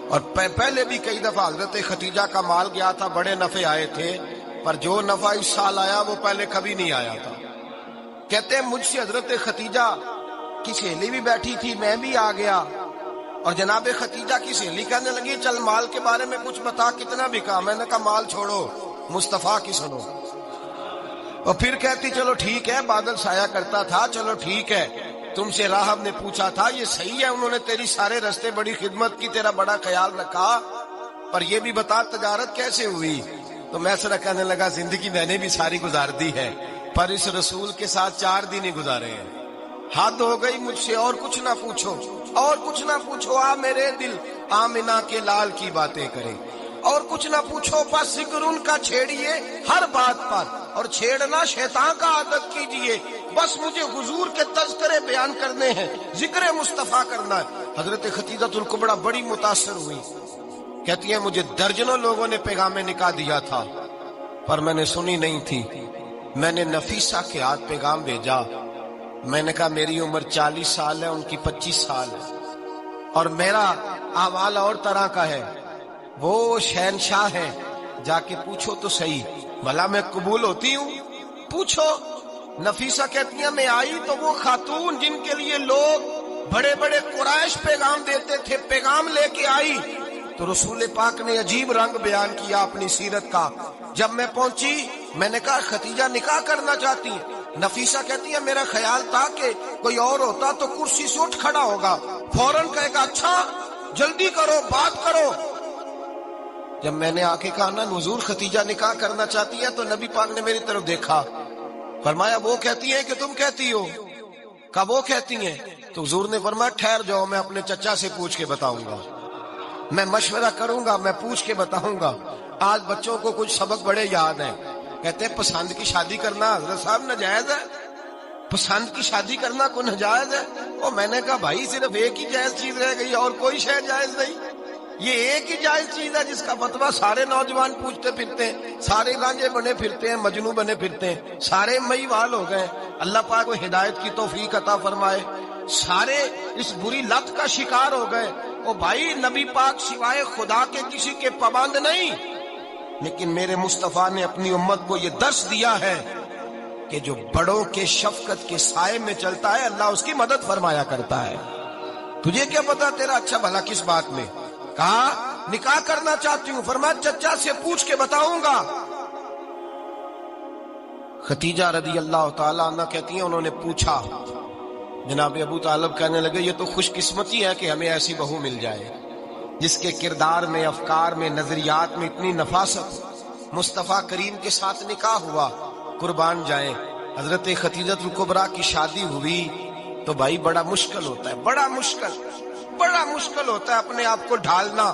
اور پہلے بھی کئی دفعہ حضرت خدیجہ کا مال گیا تھا، بڑے نفع آئے تھے، پر جو نفع اس سال آیا وہ پہلے کبھی نہیں آیا تھا. کہتے ہیں مجھ سے حضرت خدیجہ کی سہیلی بھی بیٹھی تھی، میں بھی آ گیا. اور جناب خدیجہ کی سہیلی کہنے لگی چل مال کے بارے میں کچھ بتا کتنا بکا. میں نے کہا مال چھوڑو مصطفیٰ کی سنو. اور پھر کہتی چلو ٹھیک ہے بادل سایہ کرتا تھا، چلو ٹھیک ہے. تم سے راہب نے پوچھا تھا یہ صحیح ہے، انہوں نے تیری سارے رستے بڑی خدمت کی، تیرا بڑا خیال رکھا، پر یہ بھی بتا تجارت کیسے ہوئی. تو میں سر کہنے لگا زندگی میں نے بھی ساری گزار دی ہے، پر اس رسول کے ساتھ 4 دن ہی گزارے ہیں. حد ہو گئی مجھ سے، اور کچھ نہ پوچھو، اور کچھ نہ پوچھو. آ میرے دل آمنہ کے لال کی باتیں کرے، اور کچھ نہ پوچھو. بس ذکر ان کا چھیڑیے ہر بات پر، اور چھیڑنا شیطان کا عادت کیجئے. بس مجھے حضور کے تذکرے بیان کرنے ہیں، ذکر مصطفیٰ کرنا ہے. حضرت خدیجہ الکبریٰ بڑی متاثر ہوئی. کہتی ہیں مجھے درجنوں لوگوں نے پیغام نکاح دیا تھا پر میں نے سنی نہیں تھی. میں نے نفیسہ کے ہاتھ پیغام بھیجا. میں نے کہا میری عمر 40 سال ہے، ان کی 25 سال ہے، اور میرا اعمال اور طرح کا ہے، وہ شہنشاہ ہے، جا کے پوچھو تو صحیح، بھلا میں قبول ہوتی ہوں؟ پوچھو۔ نفیسہ کہتی ہیں میں آئی تو وہ خاتون جن کے لیے لوگ بڑے بڑے قریش پیغام دیتے تھے، پیغام لے کے آئی، تو رسول پاک نے عجیب رنگ بیان کیا اپنی سیرت کا۔ جب میں پہنچی میں نے کہا ختیجہ نکاح کرنا چاہتی ہیں؟ نفیسہ کہتی ہے میرا خیال تھا کہ کوئی اور ہوتا تو کرسی سے اٹھ کھڑا ہوگا، فوراً کہے گا اچھا جلدی کرو بات کرو۔ جب میں نے آ کے کہا نا حضور ختیجہ نکاح کرنا چاہتی ہے، تو نبی پاک نے میری طرف دیکھا، فرمایا وہ کہتی ہیں کہ تم کہتی ہو؟ کہا وہ کہتی ہیں۔ تو حضور نے فرمایا ٹھہر جاؤ، میں اپنے چچا سے پوچھ کے بتاؤں گا، میں مشورہ کروں گا، میں پوچھ کے بتاؤں گا۔ آج بچوں کو کچھ سبق بڑے یاد ہیں، کہتے ہیں پسند کی شادی کرنا حضرت صاحب ناجائز ہے، پسند کی شادی کرنا کوئی ناجائز ہے؟ اور میں نے کہا بھائی صرف ایک ہی جائز چیز رہ گئی اور کوئی شے جائز نہیں، یہ ایک ہی جائز چیز ہے جس کا فتویٰ سارے نوجوان پوچھتے پھرتے ہیں، سارے گانجے بنے پھرتے ہیں، مجنوں بنے پھرتے ہیں، سارے مئی وال ہو گئے۔ اللہ پاک کو ہدایت کی توفیق عطا فرمائے، سارے اس بری لت کا شکار ہو گئے۔ او بھائی نبی پاک سوائے خدا کے کسی کے پابند نہیں، لیکن میرے مصطفیٰ نے اپنی امت کو یہ درس دیا ہے کہ جو بڑوں کے شفقت کے سائے میں چلتا ہے اللہ اس کی مدد فرمایا کرتا ہے۔ تجھے کیا پتا تیرا اچھا بھلا کس بات میں؟ کہا نکاح کرنا چاہتی ہوں، فرمایا چچا سے پوچھ کے بتاؤں گا۔ ختیجہ رضی اللہ تعالیٰ عنہ کہتی ہیں انہوں نے پوچھا، جناب ابو طالب کہنے لگے یہ تو خوش قسمتی ہے کہ ہمیں ایسی بہو مل جائے جس کے کردار میں، افکار میں، نظریات میں اتنی نفاست۔ مصطفیٰ کریم کے ساتھ نکاح ہوا، قربان جائیں۔ حضرت ختیجۃ الکبریٰ کی شادی ہوئی تو بھائی بڑا مشکل ہوتا ہے، بڑا مشکل ہوتا ہے اپنے آپ کو ڈھالنا،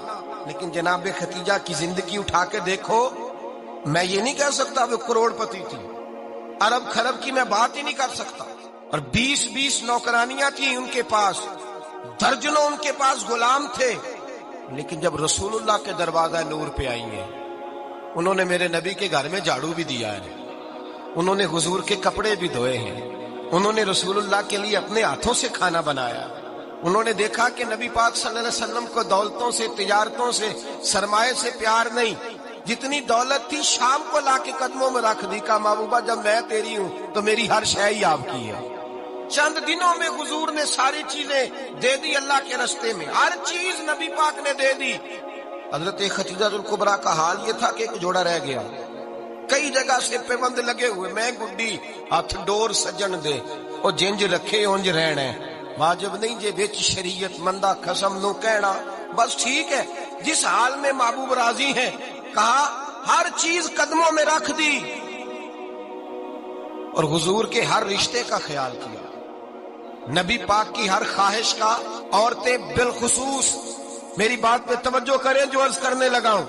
لیکن جناب ختیجہ کی زندگی اٹھا کے دیکھو، میں یہ نہیں کہہ سکتا وہ کروڑ پتی تھی، ارب خرب کی میں بات ہی نہیں کر سکتا، اور 20 نوکرانیاں تھیں ان کے پاس، درجنوں ان کے پاس غلام تھے، لیکن جب رسول اللہ کے دروازہ نور پہ آئی ہیں، انہوں نے میرے نبی کے گھر میں جھاڑو بھی دیا ہے، انہوں نے حضور کے کپڑے بھی دھوئے ہیں، انہوں نے رسول اللہ کے لیے اپنے ہاتھوں سے کھانا بنایا، انہوں نے دیکھا کہ نبی پاک صلی اللہ علیہ وسلم کو دولتوں سے، تجارتوں سے، سرمایہ سے پیار نہیں، جتنی دولت تھی شام کو لا کے قدموں میں رکھ دی، کہا محبوبہ جب میں تیری ہوں تو میری ہر شے ہی آپ کی ہے۔ چند دنوں میں حضور نے ساری چیزیں دے دی اللہ کے رستے میں، ہر چیز نبی پاک نے دے دی۔ حضرت ختیجہ الکبریٰ کا حال یہ تھا کہ ایک جوڑا رہ گیا، کئی جگہ سے پیبند لگے ہوئے، میں گڈی ہاتھ ڈور سجن دے او جنج رکھے اونج رہنا ہے، واجب نہیں جے وچ شریعت مندہ قسم نو کہنا، بس ٹھیک ہے جس حال میں محبوب راضی ہیں، کہا ہر چیز قدموں میں رکھ دی، اور حضور کے ہر رشتے کا خیال کیا، نبی پاک کی ہر خواہش کا۔ عورتیں بالخصوص میری بات پہ توجہ کریں جو عرض کرنے لگا ہوں،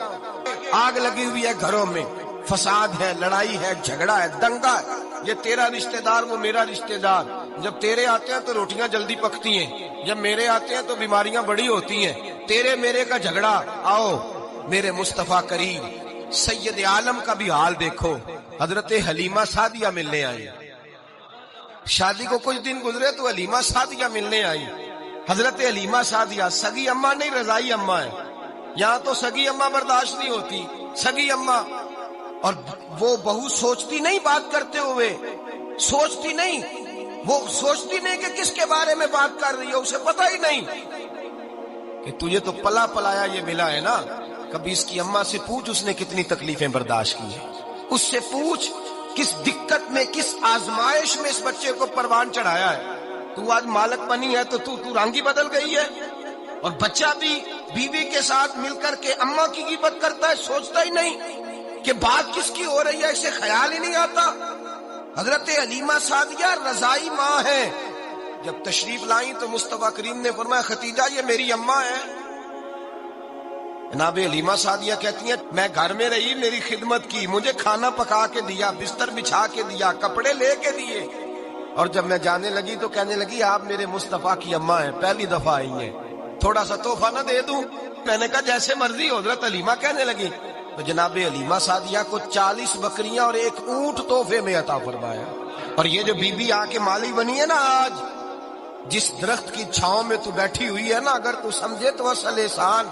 آگ لگی ہوئی ہے گھروں میں، فساد ہے، لڑائی ہے، جھگڑا ہے، دنگا ہے، یہ تیرا رشتہ دار وہ میرا رشتہ دار، جب تیرے آتے ہیں تو روٹیاں جلدی پکتی ہیں، جب میرے آتے ہیں تو بیماریاں بڑی ہوتی ہیں، تیرے میرے کا جھگڑا۔ آؤ میرے مصطفیٰ کریم سید عالم کا بھی حال دیکھو، حضرت حلیمہ سعدیہ ملنے آئی، شادی کو کچھ دن گزرے تو حلیمہ سعدیہ ملنے آئی۔ حضرت حلیمہ سعدیہ سگی اماں نہیں رضائی اماں ہے، یہاں تو سگی اماں برداشت نہیں ہوتی، سگی اماں، اور وہ بہو سوچتی نہیں بات کرتے ہوئے، سوچتی نہیں، وہ سوچتی نہیں کہ کس کے بارے میں بات کر رہی ہے، اسے پتہ ہی نہیں کہ تجھے تو پلا پلایا یہ ملا ہے نا، کبھی اس کی اماں سے پوچھ اس نے کتنی تکلیفیں برداشت کی ہیں، اس سے پوچھ کس دقت میں، کس آزمائش میں اس بچے کو پروان چڑھایا ہے۔ تو آج مالک بنی ہے تو تو رنگ ہی بدل گئی ہے، اور بچہ بھی بیوی کے ساتھ مل کر کے اماں کی غیبت کرتا ہے، سوچتا ہی نہیں کہ بات کس کی ہو رہی ہے، اسے خیال ہی نہیں آتا۔ حضرت حلیمہ سعدیہ رضائی ماں ہے، جب تشریف لائیں تو مصطفیٰ کریم نے فرمایا ختیجہ یہ میری اماں ہے۔ جناب حلیمہ سعدیہ کہتی ہیں میں گھر میں رہی، میری خدمت کی، مجھے کھانا پکا کے دیا، بستر بچھا کے دیا، کپڑے لے کے دیے، اور جب میں جانے لگی تو کہنے لگی آپ میرے مصطفیٰ کی اماں ہیں، پہلی دفعہ آئی ہیں، تھوڑا سا تحفہ نہ دے دوں؟ میں نے کہا جیسے مرضی۔ حضرت حلیمہ کہنے لگی تو جناب حلیمہ سعدیہ کو 40 بکریاں اور 1 اونٹ تحفے میں عطا فرمایا، اور یہ جو بی بی آ کے مالی بنی ہے نا آج، جس درخت کی چھاؤں میں تو بیٹھی ہوئی ہے نا، اگر تو سمجھے تو اصل احسان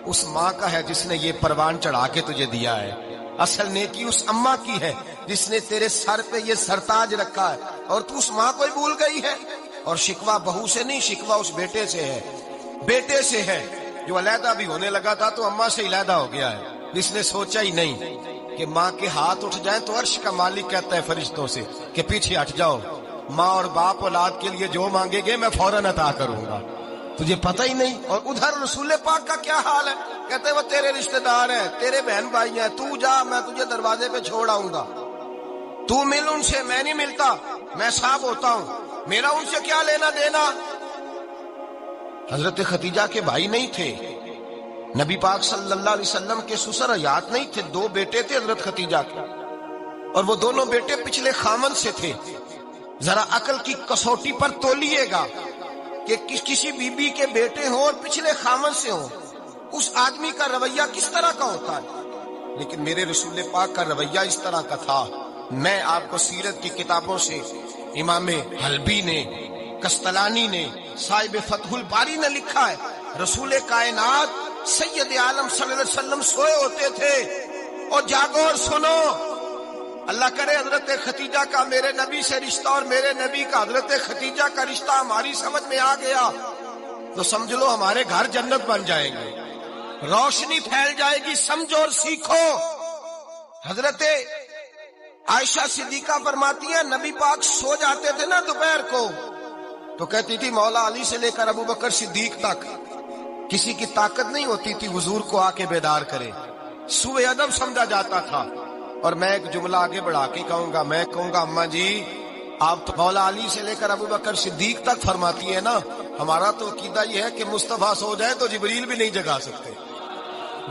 اس ماں کا ہے جس نے یہ پروان چڑھا کے تجھے دیا ہے. اصل نیکی اس اماں کی ہے جس نے تیرے سر پہ یہ سرتاج رکھا ہے، اور تو اس ماں کو ہی بھول گئی ہے. اور شکوہ بہو سے نہیں، شکوہ اس بیٹے سے ہے، بیٹے سے ہے جو علیحدہ بھی ہونے لگا تھا تو اماں سے علیحدہ ہو گیا ہے. جس نے سوچا ہی نہیں کہ ماں کے ہاتھ اٹھ جائیں تو عرش کا مالک کہتا ہے فرشتوں سے کہ پیچھے ہٹ جاؤ، ماں اور باپ اولاد کے لیے جو مانگے گے میں فوراً عطا کروں گا. تجھے پتہ ہی نہیں. اور ادھر رسول پاک کا کیا حال ہے؟ کہتے ہیں وہ تیرے رشتہ دار ہیں، تیرے بہن بھائی ہیں، تو جا، میں تجھے دروازے پہ چھوڑ آؤں گا. تو مل ان سے، میں نہیں ملتا، میں صاحب ہوتا ہوں، میرا ان سے کیا لینا دینا. حضرت خدیجہ کے بھائی نہیں تھے، نبی پاک صلی اللہ علیہ وسلم کے سسر حیات نہیں تھے، 2 بیٹے تھے حضرت خدیجہ کے، اور وہ دونوں بیٹے پچھلے خامن سے تھے. ذرا عقل کی کسوٹی پر تولیے گا کہ کسی بی بی کے بیٹے ہوں اور پچھلے خامن سے ہوں، اس آدمی کا رویہ کس طرح کا ہوتا ہے. لیکن میرے رسول پاک کا رویہ اس طرح کا تھا. میں آپ کو سیرت کی کتابوں سے، امام حلبی نے، کستلانی نے، صاحب فتح الباری نے لکھا ہے، رسول کائنات سید عالم صلی اللہ علیہ وسلم سوئے ہوتے تھے اور جاگو اور سنو. اللہ کرے حضرت خدیجہ کا میرے نبی سے رشتہ اور میرے نبی کا حضرت خدیجہ کا رشتہ ہماری سمجھ میں آ گیا تو سمجھ لو ہمارے گھر جنت بن جائیں گے، روشنی پھیل جائے گی. سمجھو اور سیکھو. حضرت عائشہ صدیقہ فرماتی ہیں نبی پاک سو جاتے تھے نا دوپہر کو تو کہتی تھی مولا علی سے لے کر ابو بکر صدیق تک کسی کی طاقت نہیں ہوتی تھی حضور کو آ کے بیدار کرے. سوء ادب سمجھا جاتا تھا. اور میں ایک جملہ آگے بڑھا کے کہوں گا، میں کہوں گا اماں جی آپ تو مولا علی سے لے کر ابو بکر صدیق تک فرماتی ہیں نا، ہمارا تو عقیدہ یہ ہے کہ مصطفیٰ سو جائے تو جبریل بھی نہیں جگا سکتے،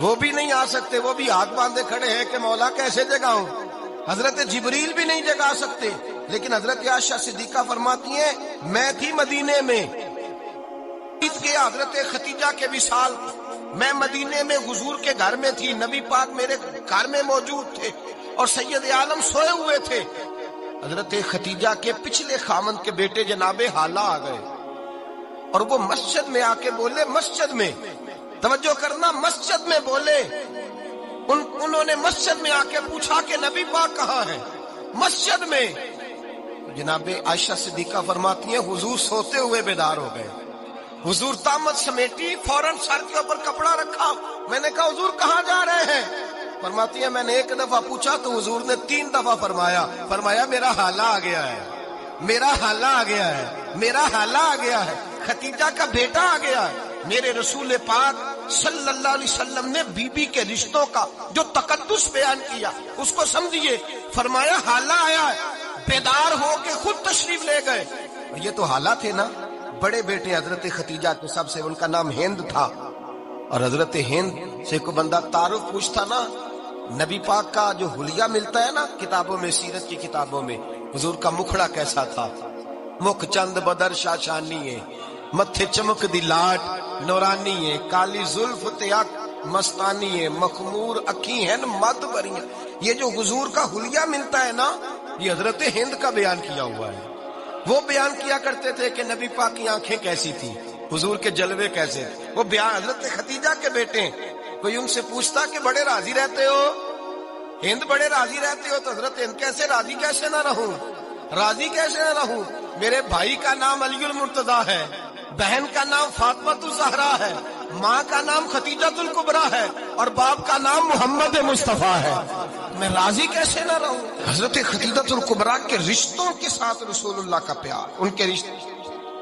وہ بھی نہیں آ سکتے، وہ بھی ہاتھ باندھے کھڑے ہیں کہ مولا کیسے جگاؤں. حضرت جبریل بھی نہیں جگا سکتے. لیکن حضرت عائشہ صدیقہ فرماتی ہیں میں تھی مدینے میں گیا حضرت خدیجہ کے وصال، میں مدینے میں حضور کے گھر میں تھی، نبی پاک میرے گھر میں موجود تھے اور سید عالم سوئے ہوئے تھے. حضرت خدیجہ کے پچھلے خامن کے بیٹے جناب حالہ آ گئے اور وہ مسجد میں آ کے بولے، مسجد میں توجہ کرنا، مسجد میں بولے. انہوں نے مسجد میں آ کے پوچھا کہ نبی پاک کہاں ہے؟ مسجد میں. جناب عائشہ صدیقہ فرماتی ہیں حضور سوتے ہوئے بیدار ہو گئے. حضور طامت سمیٹی، فوراً سر کے اوپر کپڑا رکھا. میں نے کہا حضور کہاں جا رہے ہیں؟ فرماتی ہے میں نے 1 دفعہ پوچھا تو حضور نے 3 دفعہ فرمایا میرا حالہ آ گیا ہے، میرا حالہ آ گیا ہے، میرا حالہ آ گیا ہے، خدیجہ کا بیٹا آ گیا ہے. میرے رسول پاک صلی اللہ علیہ وسلم نے بی بی کے رشتوں کا جو تقدس بیان کیا اس کو سمجھیے. فرمایا حالہ آیا ہے، بیدار ہو کے خود تشریف لے گئے. یہ تو حالہ تھے نا، بڑے بیٹے حضرت خدیجہ کے سب سے، ان کا نام ہند تھا. اور حضرت ہند سے کوئی بندہ تعارف پوچھتا نا، نبی پاک کا جو حلیہ ملتا ہے نا کتابوں میں، سیرت کی کتابوں میں، حضور کا مکھڑا کیسا تھا. مکھ چند بدر شاشانی ہے، متھے چمک دی لاٹ نورانی ہے، کالی زلف تیاک مستانی ہے، مخمور اکھی ہیں مد بریاں. یہ جو حضور کا حلیہ ملتا ہے نا یہ حضرت ہند کا بیان کیا ہوا ہے. وہ بیان کیا کرتے تھے کہ نبی پاک کی آنکھیں کیسی تھی، حضور کے جلوے کیسے. وہ بیان حضرت خدیجہ کے بیٹے ہیں. کوئی ان سے پوچھتا کہ بڑے راضی رہتے ہو، ہند بڑے راضی رہتے ہو، تو حضرت ہند کیسے راضی کیسے نہ رہوں، راضی کیسے نہ رہوں. میرے بھائی کا نام علی المرتضیٰ ہے، بہن کا نام فاطمہ الزہرا ہے، ماں کا نام خدیجۃ الکبریٰ ہے اور باپ کا نام محمد مصطفیٰ ہے. میں راضی کیسے نہ رہوں. حضرت خدیجۃ الکبریٰ کے رشتوں کے ساتھ رسول اللہ کا پیار، ان کے رشتے.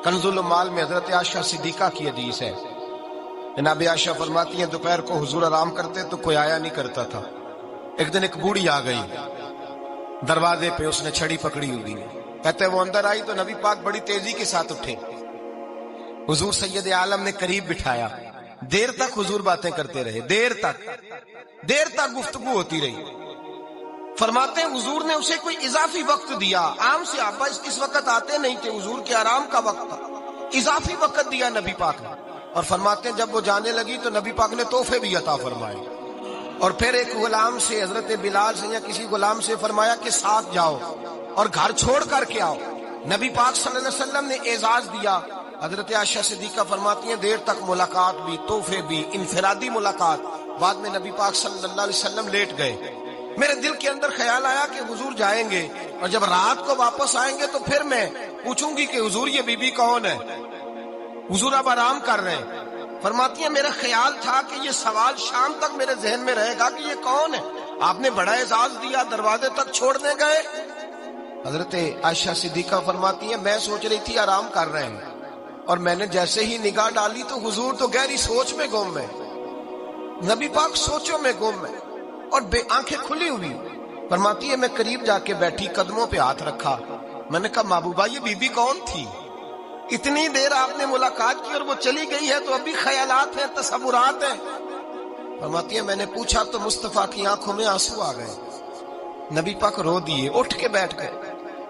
کنز المال میں حضرت عائشہ صدیقہ کی حدیث ہے. جناب عائشہ فرماتی ہیں دوپہر کو حضور آرام کرتے تو کوئی آیا نہیں کرتا تھا. ایک دن ایک بوڑھی آ گئی دروازے پہ، اس نے چھڑی پکڑی ہوئی. کہتے وہ اندر آئی تو نبی پاک بڑی تیزی کے ساتھ اٹھے. حضور سید عالم نے قریب بٹھایا. دیر تک حضور باتیں کرتے رہے، دیر تک گفتگو ہوتی رہی. فرماتے ہیں حضور نے اسے کوئی اضافی وقت دیا. عام صحابہ اس وقت آتے نہیں تھے، حضور کے آرام کا وقت تھا. اضافی وقت دیا نبی پاک نے. اور فرماتے ہیں جب وہ جانے لگی تو نبی پاک نے تحفے بھی عطا فرمائے. اور پھر ایک غلام سے، حضرت بلال سے یا کسی غلام سے فرمایا کہ ساتھ جاؤ اور گھر چھوڑ کر کے آؤ. نبی پاک صلی اللہ علیہ وسلم نے اعزاز دیا. حضرت عائشہ صدیقہ فرماتی ہیں دیر تک ملاقات بھی، تحفے بھی، انفرادی ملاقات. بعد میں نبی پاک صلی اللہ علیہ وسلم لیٹ گئے. میرے دل کے اندر خیال آیا کہ حضور جائیں گے اور جب رات کو واپس آئیں گے تو پھر میں پوچھوں گی کہ حضور یہ بی بی کون ہے، حضور اب آرام کر رہے ہیں. فرماتی ہیں میرا خیال تھا کہ یہ سوال شام تک میرے ذہن میں رہے گا کہ یہ کون ہے. آپ نے بڑا اعزاز دیا، دروازے تک چھوڑنے گئے. حضرت عائشہ صدیقہ فرماتی ہیں میں سوچ رہی تھی آرام کر رہے ہیں، اور میں نے جیسے ہی نگاہ ڈالی تو حضور تو گہری سوچ میں گم ہے. نبی پاک سوچوں میں گم ہے اور بے آنکھیں کھلی ہوئی. فرماتی ہے میں قریب جا کے بیٹھی، قدموں پہ ہاتھ رکھا. میں نے کہا محبوبہ یہ بی بی کون تھی؟ اتنی دیر آپ نے ملاقات کی اور وہ چلی گئی ہے تو ابھی خیالات ہیں، تصورات ہیں. فرماتی ہے میں نے پوچھا تو مصطفیٰ کی آنکھوں میں آنسو آ گئے. نبی پاک رو دیے، اٹھ کے بیٹھ گئے.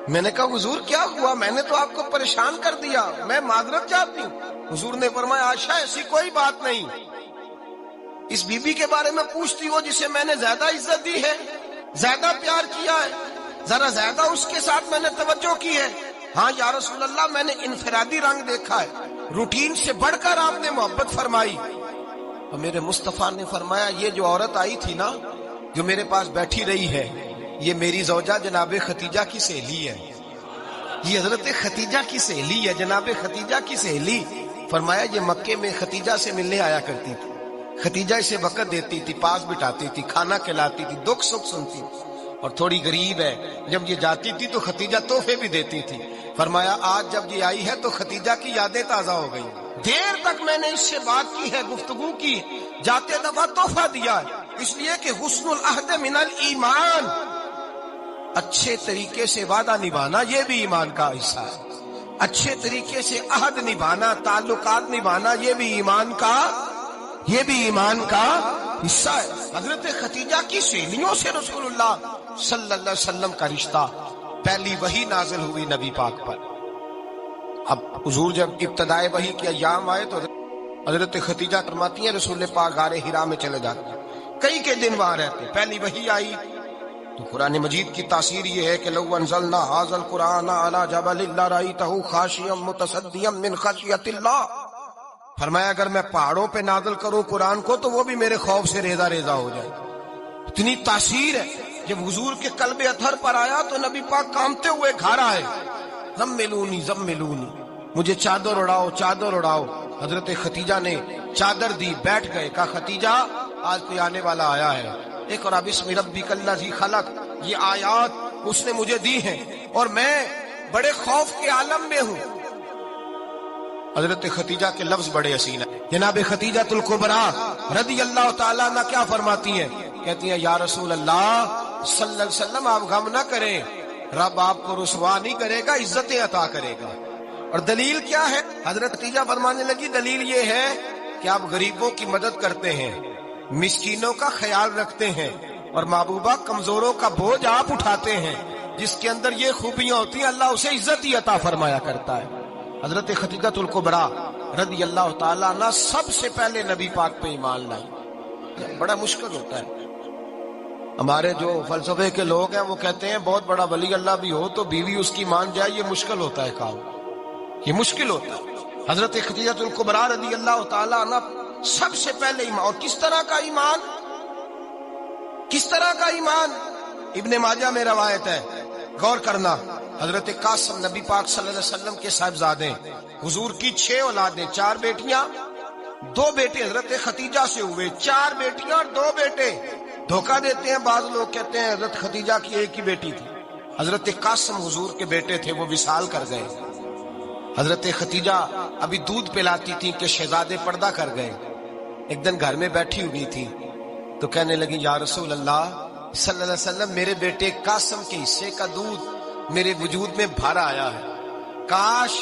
میں نے کہا حضور کیا ہوا؟ میں نے تو آپ کو پریشان کر دیا، میں معذرت چاہتی ہوں. حضور نے فرمایا عائشہ ایسی کوئی بات نہیں، اس بی بی کے بارے میں پوچھتی ہو جسے میں نے زیادہ عزت دی ہے، زیادہ پیار کیا ہے، ذرا زیادہ اس کے ساتھ میں نے توجہ کی ہے. ہاں یا رسول اللہ میں نے انفرادی رنگ دیکھا ہے، روٹین سے بڑھ کر آپ نے محبت فرمائی. اور میرے مصطفیٰ نے فرمایا یہ جو عورت آئی تھی نا، جو میرے پاس بیٹھی رہی ہے، یہ میری زوجہ جناب ختیجہ کی سہیلی ہے. یہ حضرت ختیجہ کی سہیلی ہے، جناب ختیجہ کی سہیلی. فرمایا یہ مکے میں ختیجہ سے ملنے آیا کرتی تھی، ختیجہ اسے وقت دیتی تھی، پاس بٹھاتی تھی، کھانا کھلاتی تھی، دکھ سکھ سنتی تھی. اور تھوڑی غریب ہے، جب یہ جاتی تھی تو ختیجہ تحفے بھی دیتی تھی. فرمایا آج جب یہ آئی ہے تو ختیجہ کی یادیں تازہ ہو گئی. دیر تک میں نے اس سے بات کی ہے، گفتگو کی، جاتے دفعہ تحفہ دیا ہے، اس لیے کہ حسن العہد من الایمان، اچھے طریقے سے وعدہ نبھانا یہ بھی ایمان کا حصہ ہے. اچھے طریقے سے عہد نبھانا، تعلقات نبھانا یہ بھی ایمان کا حصہ ہے. حضرت ختیجہ کی سہیلیوں سے رسول اللہ صلی اللہ علیہ وسلم کا رشتہ. پہلی وحی نازل ہوئی نبی پاک پر. اب حضور جب ابتدائے وحی کے ایام آئے تو حضرت ختیجہ فرماتی ہیں رسول پاک غار حرا میں چلے جاتے، کئی کے دن وہاں رہتے. پہلی وحی آئی تو قرآن مجید کی تاثیر یہ ہے کہ لو انزلنا ھذا القرآن علی جبل لرأیتہ خاشعا متصدعا من خشیۃ اللہ. فرمایا اگر میں پہاڑوں پہ نازل کروں قرآن کو تو وہ بھی میرے خوف سے ریزہ ریزہ ہو جائے. اتنی تاثیر ہے. جب حضور کے قلب اطہر پر آیا تو نبی پاک کانپتے ہوئے گھر آئے، زملونی زملونی، مجھے چادر اڑاؤ چادر اڑاؤ. حضرت ختیجہ نے چادر دی، بیٹھ گئے. کہا ختیجہ آج کوئی آنے والا آیا ہے، اقرأ بسم ربک الذی خلق، یہ آیات اس نے مجھے دی ہیں اور میں بڑے خوف کے عالم میں ہوں. حضرت ختیجہ کے لفظ بڑے حسین ہیں. جناب ختیجہ الکبریٰ رضی اللہ تعالیٰ عنہ کیا فرماتی ہیں؟ کہتی ہیں یا رسول اللہ صلی اللہ علیہ وسلم آپ غم نہ کریں، رب آپ کو رسوا نہیں کرے گا، عزتیں عطا کرے گا. اور دلیل کیا ہے؟ حضرت ختیجہ فرمانے لگی دلیل یہ ہے کہ آپ غریبوں کی مدد کرتے ہیں، مسکینوں کا خیال رکھتے ہیں، اور محبوبہ کمزوروں کا بوجھ آپ اٹھاتے ہیں. جس کے اندر یہ خوبیاں ہوتی ہیں اللہ اسے عزت ہی عطا فرمایا کرتا ہے. حضرت ختیجہ الکبریٰ رضی اللہ تعالیٰ عنہ سب سے پہلے نبی پاک پہ ایمان لائی. بڑا مشکل ہوتا ہے. ہمارے جو فلسفے کے لوگ ہیں وہ کہتے ہیں بہت بڑا ولی اللہ بھی ہو تو بیوی اس کی مان جائے، یہ مشکل ہوتا ہے کام، یہ مشکل ہوتا ہے. حضرت ختیجہ الکبریٰ رضی اللہ تعالیٰ عنہ سب سے پہلے ایمان. اور کس طرح کا ایمان؟ کس طرح کا ایمان؟ ابن ماجہ میں روایت ہے، غور کرنا. حضرت قاسم نبی پاک صلی اللہ علیہ وسلم کے صاحبزادے، حضور کی 6 اولادیں، 4 بیٹیاں 2 بیٹے حضرت ختیجہ سے ہوئے، 4 بیٹیاں اور 2 بیٹے. دھوکہ دیتے ہیں بعض لوگ، کہتے ہیں حضرت ختیجہ کی ایک ہی بیٹی تھی. حضرت قاسم حضور کے بیٹے تھے، وہ وصال کر گئے. حضرت ختیجہ ابھی دودھ پلاتی تھی کہ شہزادے پردہ کر گئے. ایک دن گھر میں بیٹھی ہوئی تھی تو کہنے لگی یا رسول اللہ صلی اللہ علیہ وسلم میرے بیٹے قاسم کے حصے کا دودھ میرے وجود میں بھر آیا ہے، کاش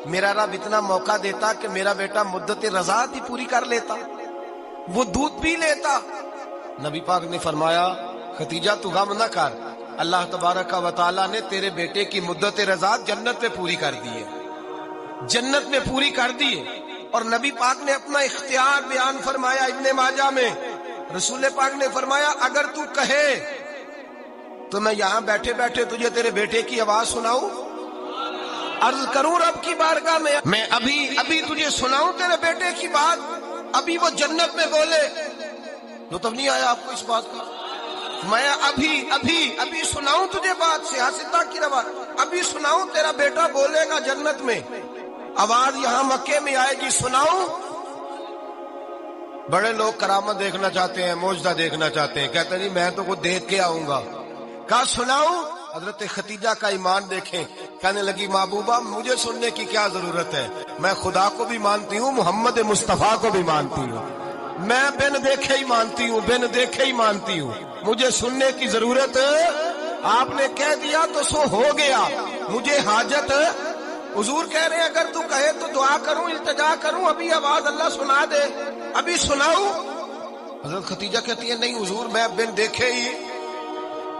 میرا رب اتنا موقع دیتا کہ میرا بیٹا مدت رضاعت ہی پوری کر لیتا، وہ دودھ پی لیتا. نبی پاک نے فرمایا ختیجہ تو غم نہ کر، اللہ تبارک و تعالیٰ نے تیرے بیٹے کی مدت رضاعت جنت میں پوری کر دی ہے، جنت میں پوری کر دی ہے. اور نبی پاک نے اپنا اختیار بیان فرمایا ابن ماجہ میں. رسول پاک نے فرمایا اگر تو کہے تو میں یہاں بیٹھے بیٹھے تجھے تیرے بیٹے کی آواز سناؤں. عرض کروں رب کی بارگاہ میں ابھی تجھے سناؤں تیرے بیٹے کی بات، ابھی وہ جنت میں بولے، لطف نہیں آیا آپ کو اس بات کا؟ میں ابھی سناؤں تجھے بات، سیاستہ کی روایت، ابھی سناؤں تیرا بیٹا بولے گا جنت میں، آواز یہاں مکے میں آئے گی، سناؤں؟ بڑے لوگ کرامت دیکھنا چاہتے ہیں، معجزہ دیکھنا چاہتے ہیں، کہتے ہیں جی میں تو وہ دیکھ کے آؤں گا، کہا سناؤں؟ حضرت خدیجہ کا ایمان دیکھیں، کہنے لگی محبوبہ مجھے سننے کی کیا ضرورت ہے، میں خدا کو بھی مانتی ہوں، محمد مصطفیٰ کو بھی مانتی ہوں، میں بن دیکھے ہی مانتی ہوں، بن دیکھے ہی مانتی ہوں، مجھے سننے کی ضرورت، آپ نے کہہ دیا تو سو ہو گیا، مجھے حاجت، حضور کہہ رہے ہیں اگر تو کہے تو دعا کروں، التجا کروں، ابھی آواز اللہ سنا دے، ابھی سناؤں؟ حضرت خدیجہ کہتی ہے نہیں حضور میں بن دیکھے ہی،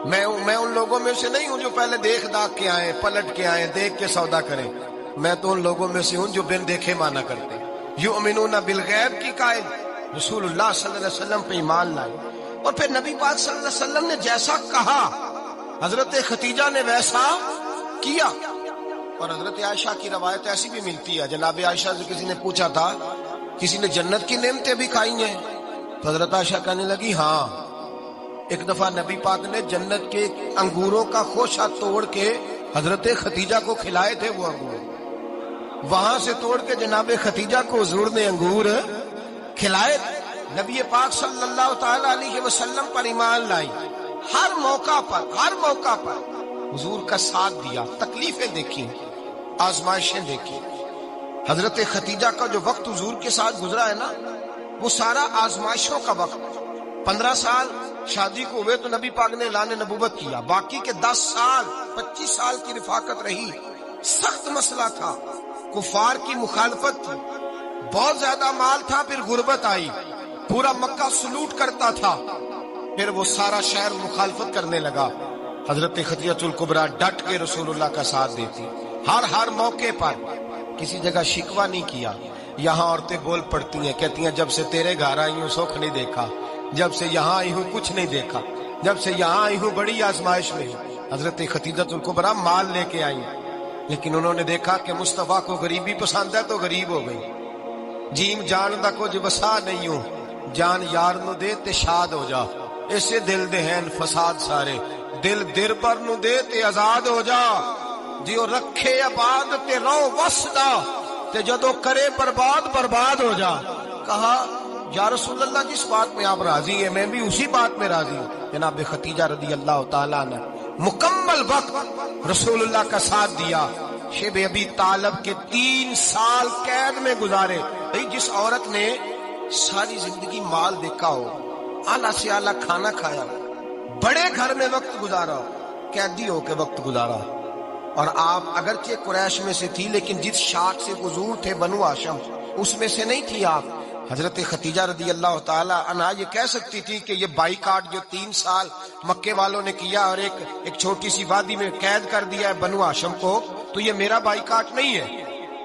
میں ان لوگوں میں سے نہیں ہوں جو پہلے دیکھ داکھ کے آئے، پلٹ کے آئے، دیکھ کے سودا کریں، میں تو ان لوگوں میں سے ہوں جو بن دیکھے مانا کرتے، یؤمنون بالغیب کی قائل، رسول اللہ صلی اللہ علیہ وسلم پہ ایمان لائے، اور پھر نبی پاک صلی اللہ علیہ وسلم نے جیسا کہا حضرت خدیجہ نے ویسا کیا۔ اور حضرت عائشہ کی روایت ایسی بھی ملتی ہے، جناب عائشہ سے کسی نے پوچھا تھا کسی نے جنت کی نعمتیں بھی کھائی ہیں؟ تو حضرت عائشہ کہنے لگی ہاں، ایک دفعہ نبی پاک نے جنت کے انگوروں کا خوشہ توڑ کے حضرت خدیجہ کو کھلائے تھے، وہ انگور وہاں سے توڑ کے جناب خدیجہ کو حضور نے انگور کھلائے۔ نبی پاک صلی اللہ تعالی علیہ وسلم پر ایمان لائی، ہر موقع پر حضور کا ساتھ دیا، تکلیفیں دیکھی، آزمائشیں دیکھی۔ حضرت خدیجہ کا جو وقت حضور کے ساتھ گزرا ہے نا، وہ سارا آزمائشوں کا وقت، 15 سال شادی کو ہوئے تو نبی پاک نے اعلان نبوت کیا، باقی کے 10 سال 25 سال کی رفاقت رہی، سخت مسئلہ تھا، کفار کی مخالفت تھی، بہت زیادہ مال تھا، پھر غربت آئی، پورا مکہ سلوٹ کرتا تھا، پھر وہ سارا شہر مخالفت کرنے لگا، حضرت خدیجہ الکبریٰ ڈٹ کے رسول اللہ کا ساتھ دیتی، ہر موقع پر کسی جگہ شکوہ نہیں کیا۔ یہاں عورتیں بول پڑتی ہیں، کہتی ہیں جب سے تیرے گھر آئی ہوں سکھ نہیں دیکھا، جب سے یہاں آئی ہوں کچھ نہیں دیکھا، جب سے یہاں آئی ہوں بڑی آزمائش میں ہوں۔ حضرت خدیجہ الکبریٰ مال لے کے آئی، لیکن انہوں نے دیکھا کہ مصطفیٰ کو غریبی پسند ہے تو غریب ہو گئی، جیم جان دا کچھ وسا نہیں ہوں، جان یار نو دے تے شاد ہو جا، اسے دل دے ہیں فساد سارے، دل در پر نو دے تے آزاد ہو جا، دیو رکھے آباد تے رو وسدا تے جدو کرے برباد ہو جا۔ کہا یا رسول اللہ جس بات میں آپ راضی ہیں میں بھی اسی بات میں راضی ہوں۔ جناب خدیجہ رضی اللہ تعالیٰ نے مکمل وقت رسول اللہ کا ساتھ دیا، شیب ابی طالب کے 3 سال قید میں گزارے۔ جس عورت نے ساری زندگی مال دیکھا ہو، اعلیٰ سے اعلیٰ کھانا کھایا ہو، بڑے گھر میں وقت گزارا ہو، قیدی ہو کے وقت گزارا، اور آپ اگرچہ قریش میں سے تھی لیکن جس شاخ سے حضور تھے بنو ہاشم اس میں سے نہیں تھی آپ۔ حضرت خدیجہ رضی اللہ تعالی عنہا یہ کہہ سکتی تھی کہ یہ بائیکاٹ جو 3 سال مکے والوں نے کیا اور ایک چھوٹی سی وادی میں قید کر دیا ہے بنو ہاشم کو، تو یہ میرا بائیکاٹ نہیں ہے۔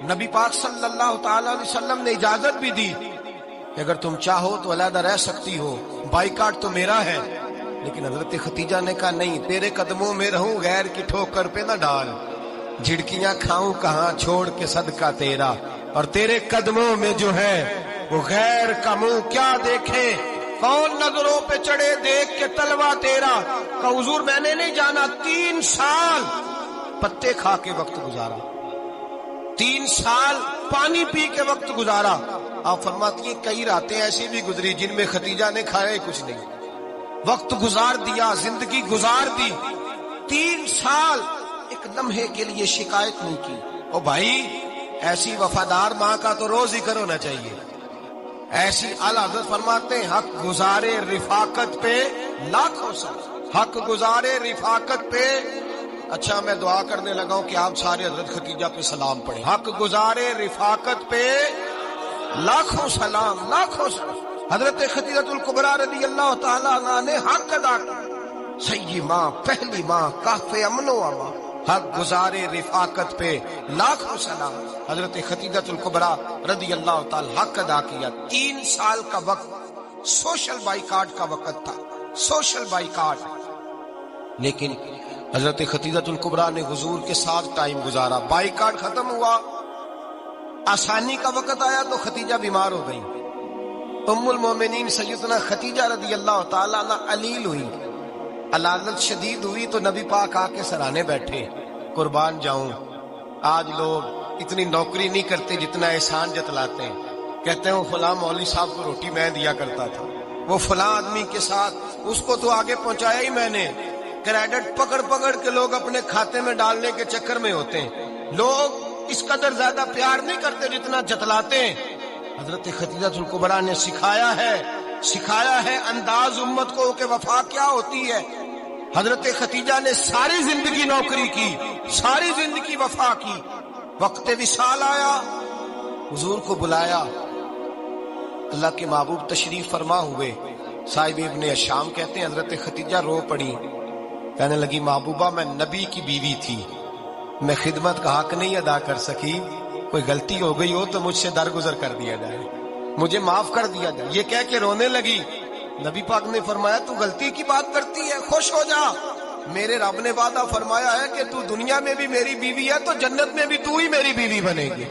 نبی پاک صلی اللہ تعالی علیہ وسلم نے اجازت بھی دی کہ اگر تم چاہو تو علیحدہ رہ سکتی ہو، بائیکاٹ تو میرا ہے۔ لیکن حضرت خدیجہ نے کہا نہیں، تیرے قدموں میں رہوں، غیر کی ٹھوکر پہ نہ ڈال، جھڑکیاں کھاؤں کہاں چھوڑ کے صدقہ تیرا، اور تیرے قدموں میں جو ہے وہ غیر کا منہ کیا دیکھے، کون نظروں پہ چڑھے دیکھ کے تلوا تیرا۔ کہ حضور میں نے نہیں جانا، 3 سال پتے کھا کے وقت گزارا، 3 سال پانی پی کے وقت گزارا۔ آپ فرماتی ہیں کئی راتیں ایسی بھی گزری جن میں خدیجہ نے کھایا ہی کچھ نہیں، وقت گزار دیا، زندگی گزار دی، 3 سال ایک لمحے کے لیے شکایت نہیں کی۔ او بھائی ایسی وفادار ماں کا تو روز ذکر ہونا چاہیے۔ ایسی اعلیٰ حضرت فرماتے ہیں حق گزارے رفاقت پہ لاکھوں سال، حق گزارے رفاقت پہ۔ اچھا میں دعا کرنے لگا ہوں کہ آپ سارے حضرت خدیجہ پہ سلام پڑھیں۔ حق گزارے رفاقت پہ لاکھوں سلام، لاکھوں سلام۔ حضرت خدیجہ الکبریٰ رضی اللہ تعالیٰ عنہ نے حق ادا کیا، سیدی ماں، پہلی ماں، کاف امن و امان، حق گزارے رفاقت پہ لاکھوں سلام۔ حضرت خدیجہ الکبریٰ رضی اللہ تعالی حق ادا کیا۔ 3 سال کا وقت سوشل بائیکاٹ کا وقت تھا، سوشل بائیکاٹ، لیکن حضرت خدیجہ الکبریٰ نے حضور کے ساتھ ٹائم گزارا، بائیکاٹ ختم ہوا، آسانی کا وقت آیا تو خدیجہ بیمار ہو گئی۔ ام المومنین سیدنا خدیجہ رضی اللہ تعالی عنہ علیل ہوئی، علالت شدید ہوئی تو نبی پاک آ کے سرانے بیٹھے، قربان جاؤں آج لوگ اتنی نوکری نہیں کرتے جتنا احسان جتلاتے ہیں، کہتے ہیں وہ فلاں مولوی صاحب کو روٹی میں دیا کرتا تھا، وہ فلاں آدمی کے ساتھ اس کو تو آگے پہنچایا ہی میں نے۔ کریڈٹ پکڑ پکڑ کے لوگ اپنے کھاتے میں ڈالنے کے چکر میں ہوتے ہیں، لوگ اس قدر زیادہ پیار نہیں کرتے جتنا جتلاتے ہیں۔ حضرت خدیجہ الکبریٰ نے سکھایا ہے انداز امت کو کہ وفا کیا ہوتی ہے۔ حضرت خدیجہ نے ساری زندگی نوکری کی، ساری زندگی وفا کی، وقت وصال آیا، حضور کو بلایا، اللہ کے محبوب تشریف فرما ہوئے۔ صاحب ابن الشام کہتے ہیں حضرت خدیجہ رو پڑی، کہنے لگی محبوبہ میں نبی کی بیوی تھی، میں خدمت کا حق نہیں ادا کر سکی، کوئی غلطی ہو گئی ہو تو مجھ سے درگزر کر دیا جائے، مجھے معاف کر دیا جائے۔ یہ کہہ کے رونے لگی۔ نبی پاک نے فرمایا تو غلطی کی بات کرتی ہے، خوش ہو جا، میرے رب نے وعدہ فرمایا ہے کہ تو دنیا میں بھی میری بیوی ہے تو جنت میں بھی تو ہی میری بیوی بنے گی۔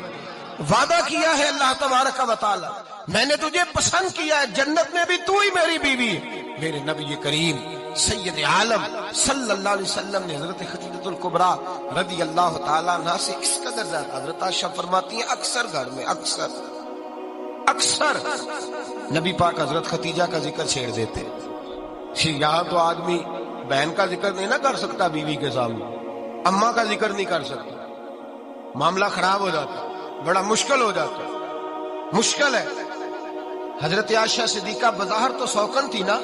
وعدہ کیا ہے اللہ تبارک و تعالی، میں نے تجھے پسند کیا ہے، جنت میں بھی تو ہی میری بیوی ہے۔ میرے نبی کریم سید عالم صلی اللہ علیہ وسلم نے حضرت خدیجہ الکبریٰ رضی اللہ تعالیٰ عنہ سے اس قدر زیادہ، حضرت عائشہ فرماتی ہیں اکثر گھر میں اکثر نبی پاک حضرت خدیجہ کا ذکر چھیڑ دیتے۔ یہاں تو آدمی بہن کا ذکر نہیں نہ کر سکتا بیوی کے سامنے، اماں کا ذکر نہیں کر سکتا، معاملہ خراب ہو جاتا، بڑا مشکل ہو جاتا، مشکل ہے۔ حضرت عائشہ صدیقہ بظاہر تو سوکن تھی نا،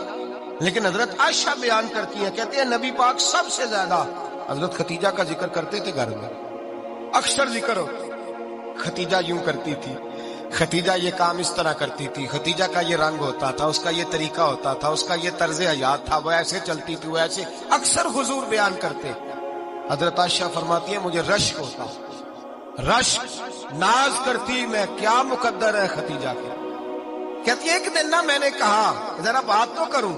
لیکن حضرت عائشہ بیان کرتی ہیں، کہتے ہیں نبی پاک سب سے زیادہ حضرت خدیجہ کا ذکر کرتے تھے گھر میں، اکثر ذکر ہو۔ خدیجہ یوں کرتی تھی، خدیجہ یہ کام اس طرح کرتی تھی، خدیجہ کا یہ رنگ ہوتا تھا، اس کا یہ طریقہ ہوتا تھا، اس کا یہ طرز حیات تھا، وہ ایسے چلتی تھی، وہ ایسے، اکثر حضور بیان کرتے۔ حضرت عائشہ فرماتی ہیں مجھے رشک ہوتا، رشک، ناز کرتی میں، کیا مقدر ہے خدیجہ کے۔ کہتی ہے ایک دن نا میں نے کہا ذرا بات تو کروں،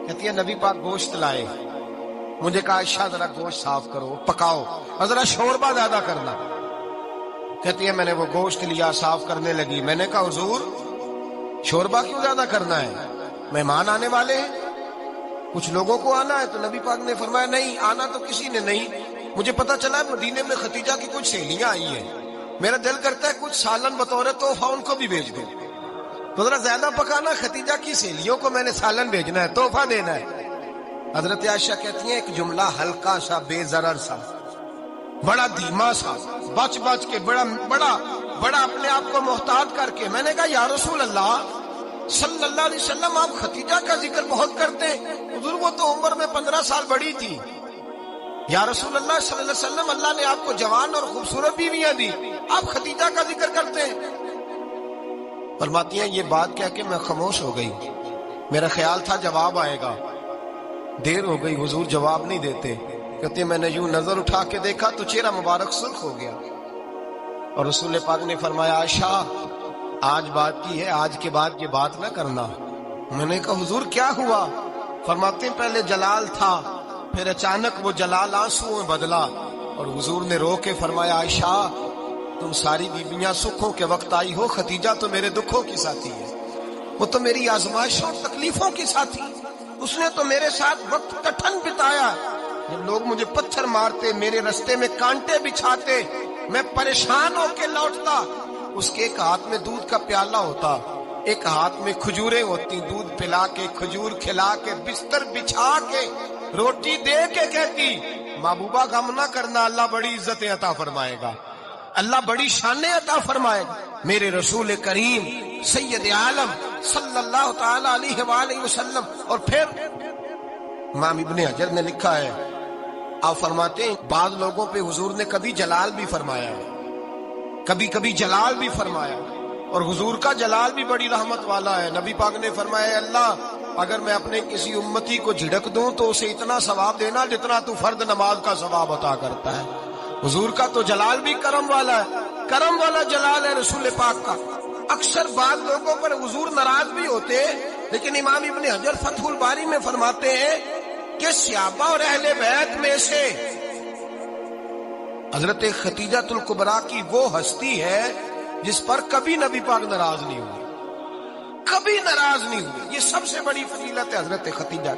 کہتی ہے نبی پاک گوشت لائے، مجھے کہا عائشہ ذرا گوشت صاف کرو، پکاؤ اور ذرا شوربہ زیادہ کرنا۔ کہتی ہے میں نے وہ گوشت لیا، صاف کرنے لگی، میں نے کہا حضور شوربہ کیوں زیادہ کرنا ہے، مہمان آنے والے ہیں، کچھ لوگوں کو آنا ہے۔ تو نبی پاک نے فرمایا نہیں آنا تو کسی نے نہیں، مجھے پتا چلا مدینے میں خدیجہ کی کچھ سہیلیاں آئی ہیں، میرا دل کرتا ہے کچھ سالن بطور تحفہ ان کو بھی بھیج دو، تو ذرا زیادہ پکانا، خدیجہ کی سہیلیوں کو میں نے سالن بھیجنا ہے، تحفہ دینا ہے۔ حضرت عائشہ کہتی ہیں ایک جملہ ہلکا سا، بے ضرر سا، بڑا دھیما سا، بچ کے بڑا اپنے آپ کو محتاط کر کے، میں نے کہا یا رسول اللہ صلی اللہ علیہ وسلم آپ خدیجہ کا ذکر بہت کرتے ہیں، حضور وہ تو عمر میں 15 سال بڑی تھی، یا رسول اللہ صلی اللہ علیہ وسلم اللہ نے آپ کو جوان اور خوبصورت بیویاں دی، آپ خدیجہ کا ذکر کرتے ہیں۔ فرماتی ہیں یہ بات کہہ کے میں خاموش ہو گئی، میرا خیال تھا جواب آئے گا، دیر ہو گئی، حضور جواب نہیں دیتے۔ کہتے ہیں میں نے یوں نظر اٹھا کے دیکھا تو چہرہ مبارک سرخ ہو گیا، اور رسول پاک نے فرمایا عائشہ آج بات کی ہے، آج کے بعد یہ بات نہ کرنا۔ میں نے کہا حضور کیا ہوا؟ فرماتے ہیں پہلے جلال تھا، پھر اچانک وہ جلال آنسو میں بدلا، اور حضور نے رو کے فرمایا عائشہ تم ساری بیویاں سکھوں کے وقت آئی ہو، خدیجہ تو میرے دکھوں کی ساتھی ہے، وہ تو میری آزمائشوں اور تکلیفوں کی ساتھی، اس نے تو میرے ساتھ وقت کٹھن بتایا، جب لوگ مجھے پتھر مارتے، میرے رستے میں کانٹے بچھاتے، میں پریشان ہو کے لوٹتا، اس کے ایک ہاتھ میں دودھ کا پیالہ ہوتا، ایک ہاتھ میں کھجوریں ہوتی، دودھ پلا کے، کھجور کھلا کے، بستر بچھا کے، روٹی دے کے کہتی محبوبہ غم نہ کرنا، اللہ بڑی عزتیں عطا فرمائے گا، اللہ بڑی شانیں عطا فرمائے گا۔ میرے رسول کریم سید عالم صلی اللہ تعالی علیہ وآلہ وسلم۔ اور پھر امام ابن حجر نے لکھا ہے، آپ فرماتے ہیں بعض لوگوں پہ حضور نے کبھی جلال بھی فرمایا ہے، کبھی جلال بھی فرمایا، اور حضور کا جلال بھی بڑی رحمت والا ہے۔ نبی پاک نے فرمایا اللہ اگر میں اپنے کسی امتی کو جھڑک دوں تو اسے اتنا ثواب دینا جتنا تو فرد نماز کا ثواب عطا کرتا ہے۔ حضور کا تو جلال بھی کرم والا ہے، کرم والا جلال ہے رسول پاک کا۔ اکثر بعض لوگوں پر حضور ناراض بھی ہوتے، لیکن امام ابن حجر فتح الباری میں فرماتے ہیں کہ صحابہ اور اہل بیت میں سے حضرت خدیجہ الکبریٰ کی وہ ہستی ہے جس پر کبھی نبی پاک ناراض نہیں ہوئے، کبھی ناراض نہیں ہوئے۔ یہ سب سے بڑی فضیلت ہے حضرت خدیجہ،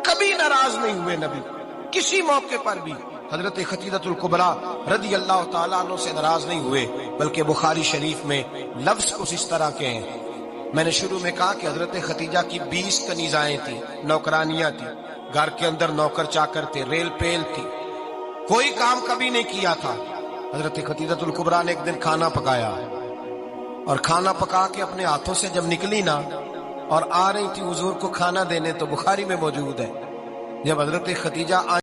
کبھی ناراض نہیں ہوئے نبی، کسی موقع پر بھی حضرت خدیجہ الکبریٰ رضی اللہ تعالیٰ عنہ سے ناراض نہیں ہوئے، بلکہ بخاری شریف میں لفظ کچھ اس طرح کے ہیں۔ میں نے شروع میں کہا کہ حضرت خدیجہ کی 20 کنیزائیں تھیں، نوکرانیاں تھیں، گھر کے اندر نوکر چاکر تھے، ریل پیل تھی، کوئی کام کبھی نہیں کیا تھا۔ حضرت خدیجہ الکبریٰ نے ایک دن کھانا پکایا، اور کھانا پکا کے اپنے ہاتھوں سے جب نکلی نا اور آ رہی تھی حضور کو کھانا دینے، تو بخاری میں موجود ہے جب حضرت خدیجہ